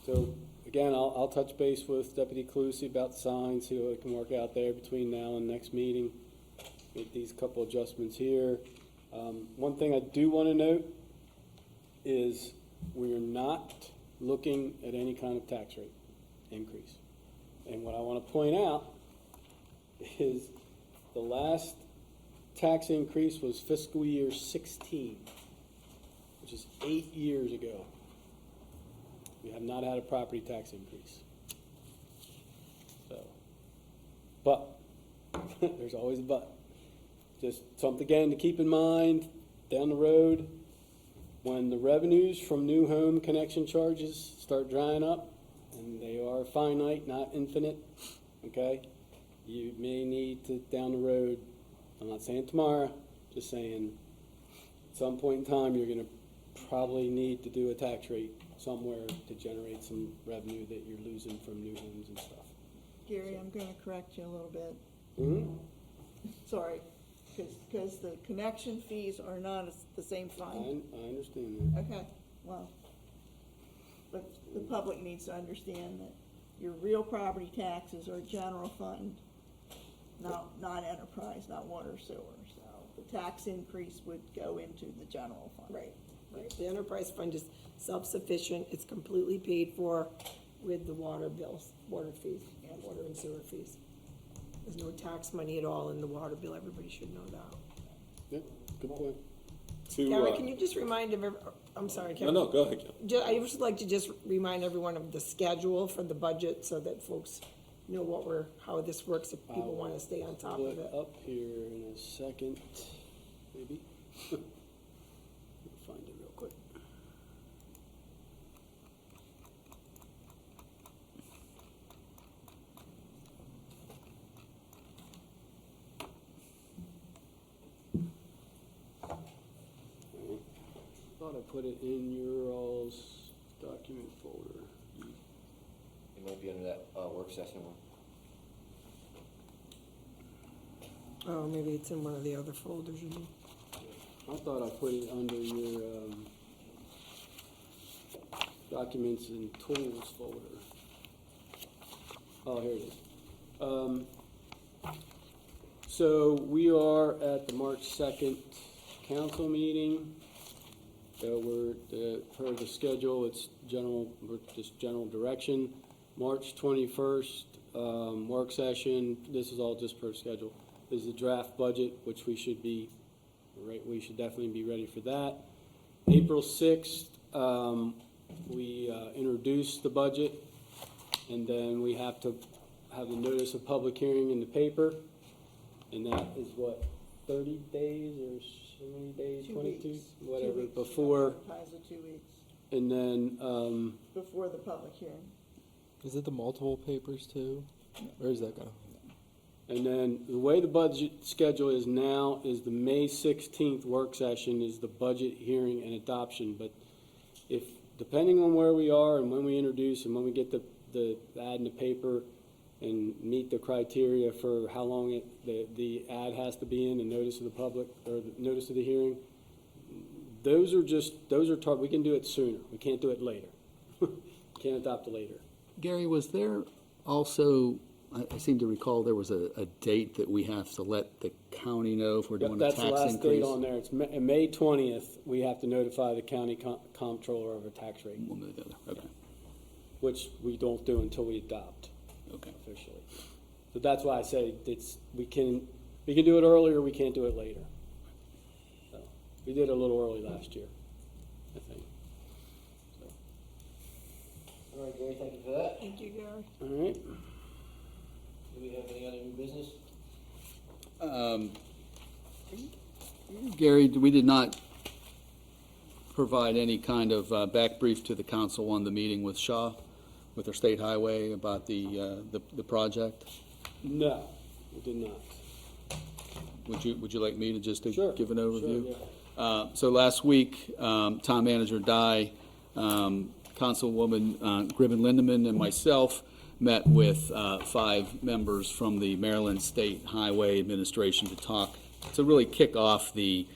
[SPEAKER 4] so again, I'll touch base with Deputy Calusi about the signs, see what we can work out there between now and next meeting. Make these couple adjustments here. One thing I do want to note is we're not looking at any kind of tax rate increase. And what I want to point out is the last tax increase was fiscal year 16, which is 8 years ago. We have not had a property tax increase. So, but, there's always a but. Just something again to keep in mind down the road, when the revenues from new home connection charges start drying up, and they are finite, not infinite, okay? You may need to, down the road, I'm not saying tomorrow, just saying, at some point in time, you're gonna probably need to do a tax rate somewhere to generate some revenue that you're losing from new homes and stuff.
[SPEAKER 10] Gary, I'm gonna correct you a little bit.
[SPEAKER 4] Mm-hmm.
[SPEAKER 10] Sorry, because the connection fees are not the same fund.
[SPEAKER 4] I understand that.
[SPEAKER 10] Okay, well, but the public needs to understand that your real property taxes are general fund, not enterprise, not water sewer. So the tax increase would go into the general fund.
[SPEAKER 8] Right, right. The enterprise fund is self-sufficient, it's completely paid for with the water bills, water fees, and water and sewer fees. There's no tax money at all in the water bill, everybody should know that.
[SPEAKER 4] Yeah, good point.
[SPEAKER 8] Gary, can you just remind I'm sorry, Kevin.
[SPEAKER 3] No, go ahead, Ken.
[SPEAKER 8] I would like to just remind everyone of the schedule for the budget so that folks know how this works if people want to stay on top of
[SPEAKER 4] Look
[SPEAKER 8] it.
[SPEAKER 4] up here in a second, maybe. Find it real quick. Thought I put it in your all's document folder.
[SPEAKER 1] It might be under that, work session one.
[SPEAKER 8] Oh, maybe it's in one of the other folders, you mean?
[SPEAKER 4] I thought I put it under your, documents and tools folder. Oh, here it is. So we are at the March 2nd council meeting. Per the schedule, it's just general direction. March 21st, work session. This is all just per schedule. This is the draft budget, which we should definitely be ready for that. April 6th, we introduce the budget, and then we have to have the notice of public hearing in the paper, and that is what, 30 days or so many days,
[SPEAKER 10] 2
[SPEAKER 4] 22,
[SPEAKER 10] weeks.
[SPEAKER 4] whatever,
[SPEAKER 10] 2 weeks.
[SPEAKER 4] before,
[SPEAKER 10] Advertise it 2 weeks
[SPEAKER 4] and then,
[SPEAKER 10] before the public hearing.
[SPEAKER 6] Is it the multiple papers too? Where is that going?
[SPEAKER 4] and then the way the budget schedule is now is the May 16th work session is the budget hearing and adoption, but if, depending on where we are and when we introduce and when we get the ad in the paper and meet the criteria for how long the ad has to be in, the notice of the public, or the notice of the hearing, those are we can do it sooner. We can't do it later. Can't adopt it later.
[SPEAKER 7] Gary, was there also, I seem to recall there was a date that we have to let the county know if we're doing a
[SPEAKER 4] That's
[SPEAKER 7] tax
[SPEAKER 4] the
[SPEAKER 7] increase?
[SPEAKER 4] last date on there. It's May 20th, we have to notify the county comptroller of a tax rate,
[SPEAKER 7] One or the other, okay,
[SPEAKER 4] which we don't do until we adopt
[SPEAKER 7] okay.
[SPEAKER 4] officially. So that's why I say we can do it earlier, we can't do it later. So, we did it a little early last year, I think.
[SPEAKER 1] All right, Gary, thank you for that.
[SPEAKER 8] Thank you, Gary.
[SPEAKER 4] All right.
[SPEAKER 1] Do we have any other new business?
[SPEAKER 7] Gary, we did not provide any kind of back brief to the council on the meeting with Shaw, with our state highway about the project.
[SPEAKER 4] No, we did not.
[SPEAKER 7] Would you like me to just
[SPEAKER 4] Sure,
[SPEAKER 7] give an overview?
[SPEAKER 4] Sure,
[SPEAKER 7] So last week, Town Manager Dye, Councilwoman Gribben Lindeman, and myself met with 5 members from the Maryland State Highway Administration to really kick off the,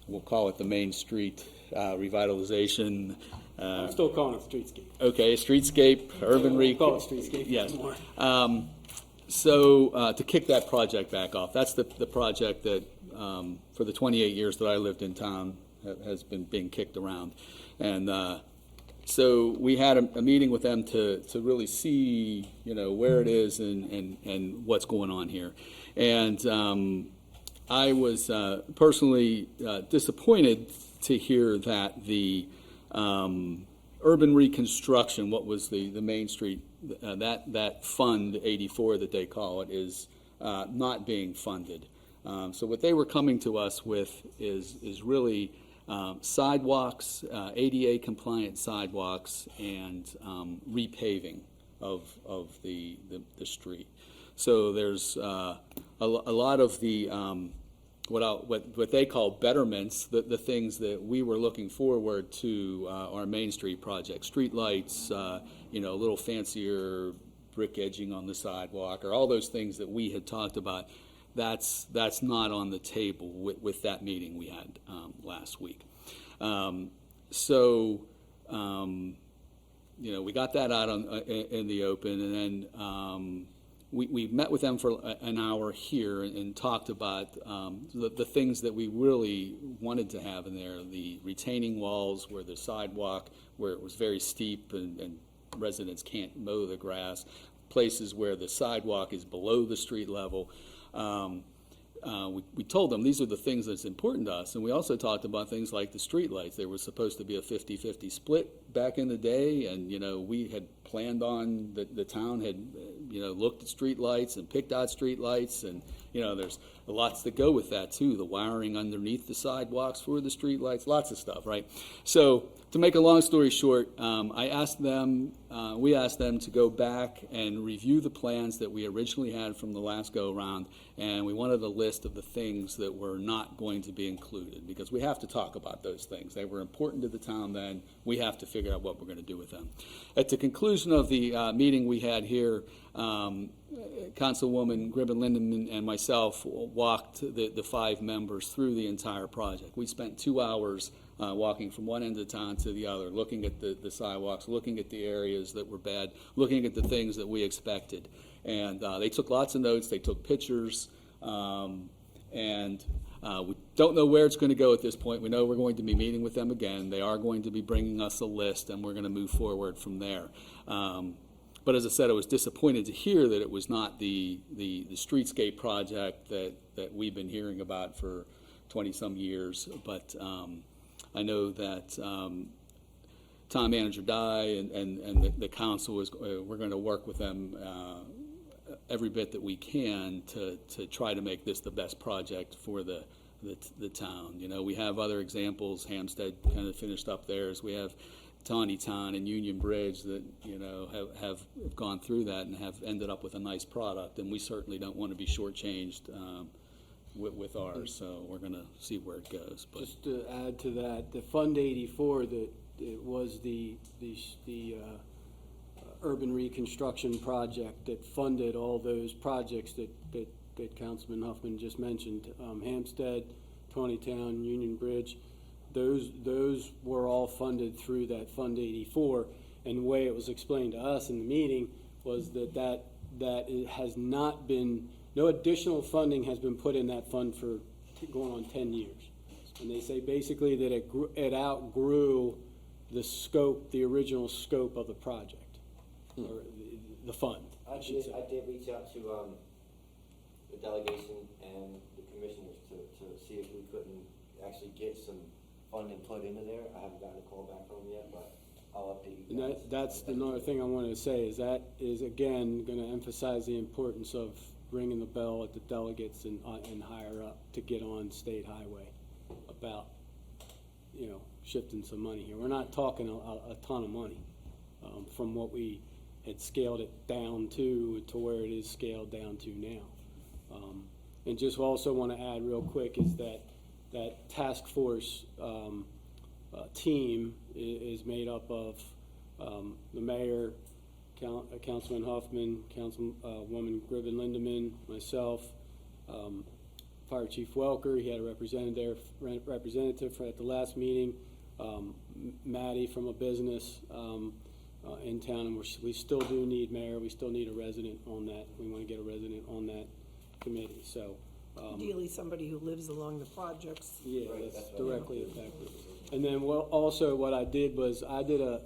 [SPEAKER 7] we'll call it the Main Street revitalization.
[SPEAKER 4] I'm still calling it streetscape.
[SPEAKER 7] Okay, streetscape, urban
[SPEAKER 4] Call it streetscape.
[SPEAKER 7] Yes.
[SPEAKER 4] More.
[SPEAKER 7] So to kick that project back off, that's the project that for the 28 years that I lived in town has been being kicked around. And so we had a meeting with them to really see, where it is and what's going on here. And I was personally disappointed to hear that the urban reconstruction, what was the Main Street, that Fund 84 that they call it, is not being funded. So what they were coming to us with is really sidewalks, ADA compliant sidewalks, and repaving of the street. So there's a lot of the what they call betterments, the things that we were looking forward to our Main Street project, street lights, a little fancier brick edging on the sidewalk, or all those things that we had talked about. That's not on the table with that meeting we had last week. We got that out in the open, and then we met with them for an hour here and talked about the things that we really wanted to have in there, the retaining walls where the sidewalk, where it was very steep and residents can't mow the grass, places where the sidewalk is below the street level. We told them these are the things that's important to us, and we also talked about things like the streetlights. They were supposed to be a 50-50 split back in the day, and, we had planned on, the town had, looked at streetlights and picked out streetlights, and, there's lots that go with that, too, the wiring underneath the sidewalks for the streetlights, lots of stuff, right? So, to make a long story short, we asked them to go back and review the plans that we originally had from the last go-around, and we wanted a list of the things that were not going to be included, because we have to talk about those things. They were important to the town then. We have to figure out what we're going to do with them. At the conclusion of the meeting we had here, Councilwoman Gribben-Lindeman and myself walked the 5 members through the entire project. We spent 2 hours walking from one end of town to the other, looking at the sidewalks, looking at the areas that were bad, looking at the things that we expected. And they took lots of notes, they took pictures, and we don't know where it's going to go at this point. We know we're going to be meeting with them again. They are going to be bringing us a list, and we're going to move forward from there. But as I said, I was disappointed to hear that it was not the streetscape project that we've been hearing about for 20-some years. But I know that Town Manager Dye and the council we're going to work with them every bit that we can to try to make this the best project for the town. We have other examples. Hampstead kind of finished up theirs. We have Tawny Town and Union Bridge that have gone through that and have ended up with a nice product, and we certainly don't want to be shortchanged with ours, so we're going to see where it goes. But
[SPEAKER 4] just to add to that, the Fund 84, that it was the urban reconstruction project that funded all those projects that Councilman Huffman just mentioned, Hampstead, Tawny Town, Union Bridge. Those were all funded through that Fund 84, and the way it was explained to us in the meeting was that it has not been, no additional funding has been put in that fund for going on 10 years. And they say basically that it outgrew the scope, the original scope of the project, or the fund,
[SPEAKER 1] I did reach out to the delegation and the commissioners to see if we couldn't actually get some funding put into there. I haven't gotten a call back from them yet, but I'll update you guys.
[SPEAKER 4] And that's another thing I wanted to say, is that is again going to emphasize the importance of ringing the bell at the delegates and higher up to get on state highway about shifting some money here. We're not talking a ton of money from what we had scaled it down to where it is scaled down to now. And just also want to add real quick is that task force team is made up of the mayor, Councilman Huffman, Councilwoman Gribben-Lindeman, myself, Fire Chief Welker. He had a representative at the last meeting, Maddie from a business in town, and we still do need mayor. We still need a resident on that. We want to get a resident on that committee. So
[SPEAKER 8] Ideally, somebody who lives along the projects.
[SPEAKER 4] yeah, that's directly affected. And then also what I did was I did a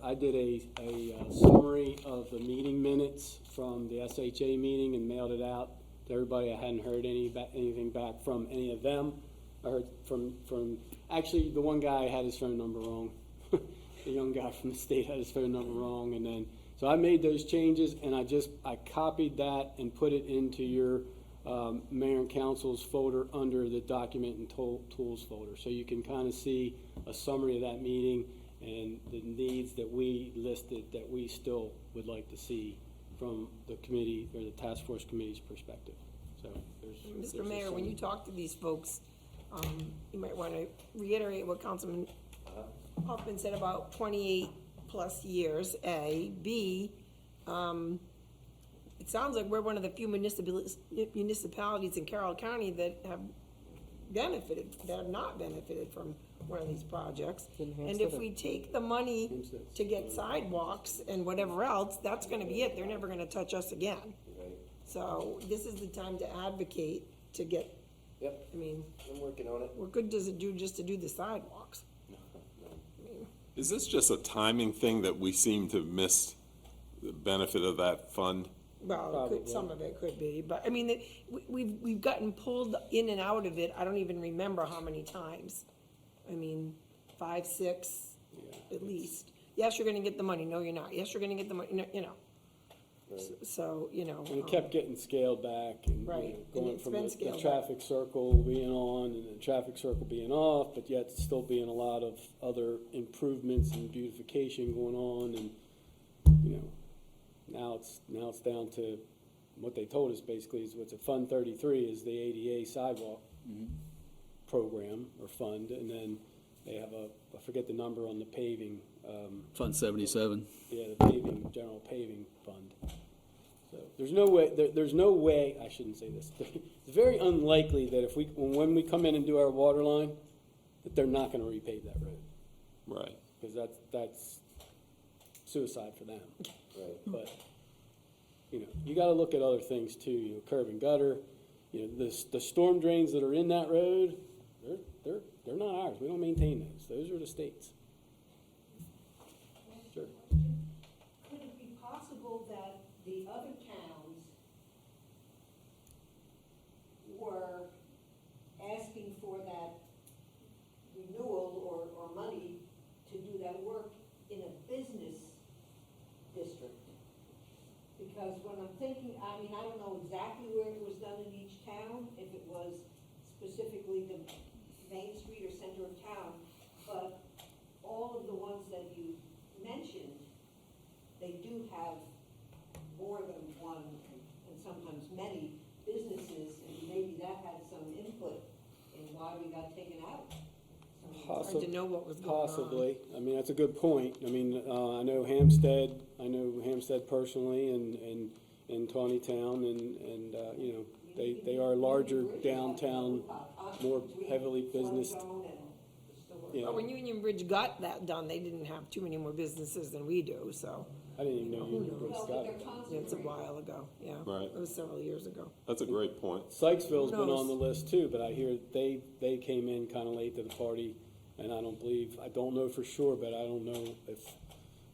[SPEAKER 4] summary of the meeting minutes from the SHA meeting and mailed it out to everybody. I hadn't heard anything back from any of them. I heard from actually the one guy had his phone number wrong. The young guy from the state had his phone number wrong, and then so I made those changes, and I copied that and put it into your Mayor and Council's folder under the document and tools folder, so you can kind of see a summary of that meeting and the needs that we listed that we still would like to see from the committee or the task force committee's perspective. So there's
[SPEAKER 8] Mr. Mayor, when you talk to these folks, you might want to reiterate what Councilman Hoffman said about 28 plus years, A. B, it sounds like we're one of the few municipalities in Carroll County that have not benefited from one of these projects. And if we take the money to get sidewalks and whatever else, that's gonna be it. They're never gonna touch us again. So this is the time to advocate to get,
[SPEAKER 1] Yep,
[SPEAKER 8] I mean,
[SPEAKER 1] I'm working on it.
[SPEAKER 8] what good does it do just to do the sidewalks?
[SPEAKER 3] Is this just a timing thing that we seem to miss the benefit of that fund?
[SPEAKER 8] Well, some of it could be, but I mean, we've gotten pulled in and out of it, I don't even remember how many times. I mean, 5, 6, at least. Yes, you're gonna get the money, no, you're not. Yes, you're gonna get the money, no, you know. So, you know.
[SPEAKER 4] And it kept getting scaled back and, you know,
[SPEAKER 8] Right, and
[SPEAKER 4] going
[SPEAKER 8] it's
[SPEAKER 4] from
[SPEAKER 8] been
[SPEAKER 4] the
[SPEAKER 8] scaled back.
[SPEAKER 4] traffic circle being on and the traffic circle being off, but yet still being a lot of other improvements and beautification going on, and, you know, now it's down to what they told us basically is what's a Fund 33 is the ADA sidewalk program or fund, and then they have I forget the number on the paving,
[SPEAKER 7] Fund 77.
[SPEAKER 4] yeah, the paving, general paving fund. So there's no way, I shouldn't say this, it's very unlikely that if when we come in and do our water line, that they're not gonna repave that road,
[SPEAKER 3] Right.
[SPEAKER 4] because that's suicide for them.
[SPEAKER 1] Right.
[SPEAKER 4] But, you know, you gotta look at other things too, you know, curb and gutter, you know, the storm drains that are in that road, they're not ours, we don't maintain those are the state's. Sure.
[SPEAKER 11] Could it be possible that the other towns were asking for that renewal or money to do that work in a business district? Because when I'm thinking, I mean, I don't know exactly where it was done in each town, if it was specifically the Main Street or center of town, but all of the ones that you mentioned, they do have more than one and sometimes many businesses, and maybe that had some input in why we got taken out.
[SPEAKER 8] Hard to know what was going on.
[SPEAKER 4] Possibly. I mean, that's a good point. I mean, I know Hampstead personally and Tawnytown and, you know, they are larger downtown, more heavily businessed. Yeah.
[SPEAKER 8] But when Union Bridge got that done, they didn't have too many more businesses than we do, so.
[SPEAKER 4] I didn't even know Union Bridge got it.
[SPEAKER 8] It's a while ago, yeah.
[SPEAKER 3] Right.
[SPEAKER 8] It was several years ago.
[SPEAKER 3] That's a great point.
[SPEAKER 4] Sykesville's been
[SPEAKER 8] knows?
[SPEAKER 4] on the list too, but I hear they came in kinda late to the party, and I don't know for sure, but I don't know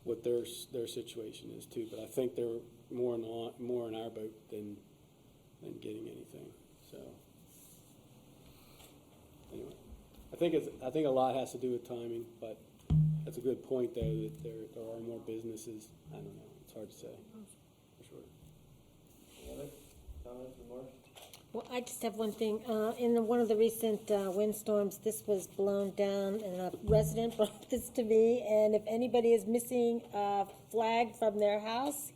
[SPEAKER 4] what their situation is too, but I think they're more in our boat than getting anything, so. Anyway, I think a lot has to do with timing, but that's a good point though, that there are more businesses. I don't know, it's hard to say, for sure.
[SPEAKER 1] Any other comments, remarks?
[SPEAKER 2] Well, I just have one thing. In one of the recent windstorms, this was blown down, and a resident brought this to me. And if anybody is missing a flag from their house,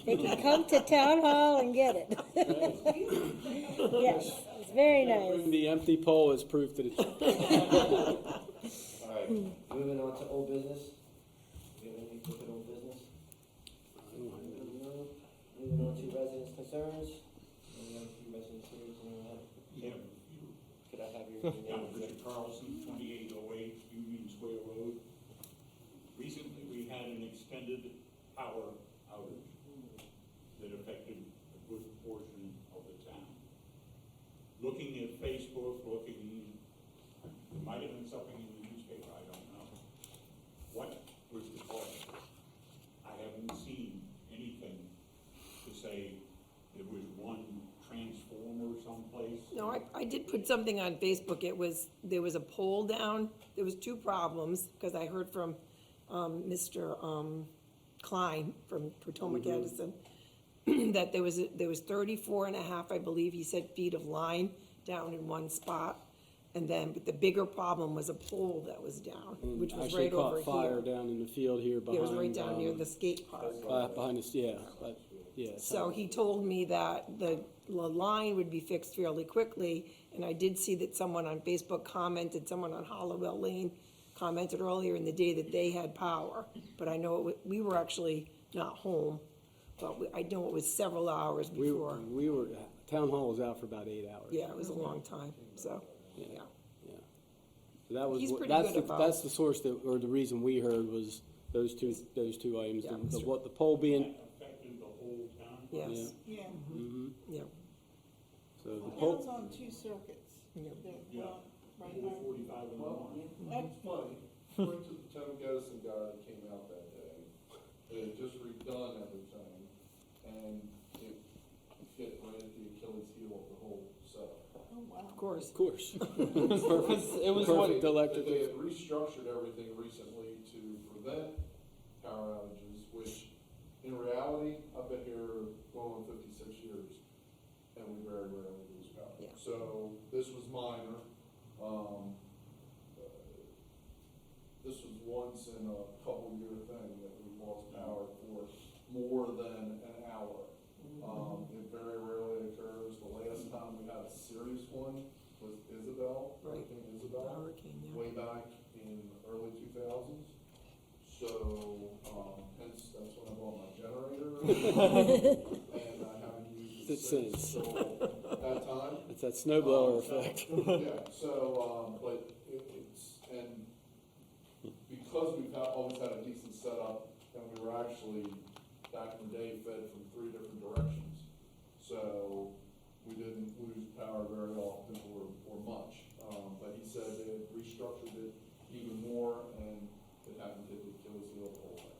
[SPEAKER 2] they can come to Town Hall and get it. Yes, it's very nice.
[SPEAKER 4] The empty pole is proof to the truth.
[SPEAKER 1] All right, moving on to old business. Do you have any quick old business? No. Moving on to residents' concerns. We have a few residents here. Could I have your name?
[SPEAKER 12] Richard Carlson, 2808 Union Square Road. Recently, we had an extended power outage that affected a good portion of the town. Looking at Facebook, there might have been something in the newspaper, I don't know. What was the cause? I haven't seen anything to say there was one transformer someplace.
[SPEAKER 8] No, I did put something on Facebook. There was a pole down. There was two problems, because I heard from Mr. Klein from Potomac Edison, that there was 34 and a half, I believe, he said, feet of line down in one spot. And then, but the bigger problem was a pole that was down, which was right over
[SPEAKER 4] Actually caught fire
[SPEAKER 8] here.
[SPEAKER 4] down in the field here behind.
[SPEAKER 8] It was right down near the skate park.
[SPEAKER 4] Behind us, yeah, but, yeah.
[SPEAKER 8] So he told me that the line would be fixed fairly quickly, and I did see that someone on Facebook commented, someone on Hollowell Lane commented earlier in the day that they had power, but I know we were actually not home, but I know it was several hours before.
[SPEAKER 4] We were, town hall was out for about 8 hours.
[SPEAKER 8] Yeah, it was a long time, so, yeah.
[SPEAKER 4] So that was,
[SPEAKER 8] He's pretty
[SPEAKER 4] that's
[SPEAKER 8] good
[SPEAKER 4] the,
[SPEAKER 8] about-
[SPEAKER 4] that's the source that, or the reason we heard was those two items.
[SPEAKER 8] Yeah,
[SPEAKER 4] The pole being,
[SPEAKER 12] That affected the whole town.
[SPEAKER 8] Yes.
[SPEAKER 10] Yeah.
[SPEAKER 4] mhm.
[SPEAKER 8] Yeah.
[SPEAKER 4] So the
[SPEAKER 10] The
[SPEAKER 4] poll,
[SPEAKER 10] town's on two circuits.
[SPEAKER 8] Yeah.
[SPEAKER 12] Yeah.
[SPEAKER 10] Right,
[SPEAKER 12] 4:45 in the morning.
[SPEAKER 9] It's funny, according to the town Edison guy that came out that day, they had just redone everything, and it fit right at the Achilles heel of the whole setup.
[SPEAKER 10] Oh, wow.
[SPEAKER 8] Of course.
[SPEAKER 4] of course.
[SPEAKER 6] It was what,
[SPEAKER 4] Perfect electric.
[SPEAKER 9] They had restructured everything recently to prevent power outages, which in reality, I've been here going on 56 years, and we very rarely lose power.
[SPEAKER 8] Yeah.
[SPEAKER 9] So this was minor. This was once in a couple-year thing that we lost power for more than an hour. It very rarely occurs. The last time we had a serious one was Isabel,
[SPEAKER 8] Right.
[SPEAKER 9] Hurricane Isabel,
[SPEAKER 8] Hurricane, yeah.
[SPEAKER 9] way back in early 2000s. So, hence, that's when I bought my generator. And I haven't used it since,
[SPEAKER 4] Since.
[SPEAKER 9] so that time.
[SPEAKER 4] It's that snowblower effect.
[SPEAKER 9] Yeah, so, but it's, and because we've always had a decent setup, and we were actually, back in the day, fed from 3 different directions. So we didn't lose power very often or much. But he said they had restructured it even more, and it happened to hit the Achilles heel of the whole thing.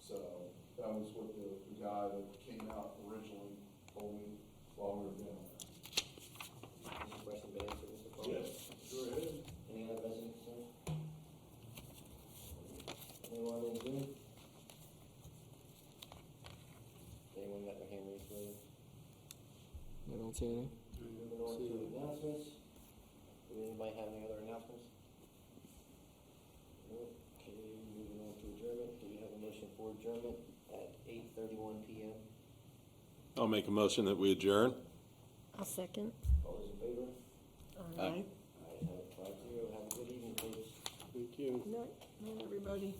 [SPEAKER 9] So that was what the guy that came out originally told me while we were down there.
[SPEAKER 1] Any question been answered, Mr. Coleman?
[SPEAKER 12] Yes, sure is.
[SPEAKER 1] Any other resident concerns? Anyone in Zoom? Anyone got their hand raised, please?
[SPEAKER 6] I don't see any.
[SPEAKER 1] Moving on to announcements. Does anybody have any other announcements? No? Okay, moving on to adjournment. Do we have a motion for adjournment at 8:31 PM?
[SPEAKER 3] I'll make a motion that we adjourn.
[SPEAKER 2] I'll second.
[SPEAKER 1] All those in favor?
[SPEAKER 8] Aye.
[SPEAKER 1] I have 5-0. Have a good evening, folks.
[SPEAKER 4] Thank you.
[SPEAKER 8] Good night, everybody.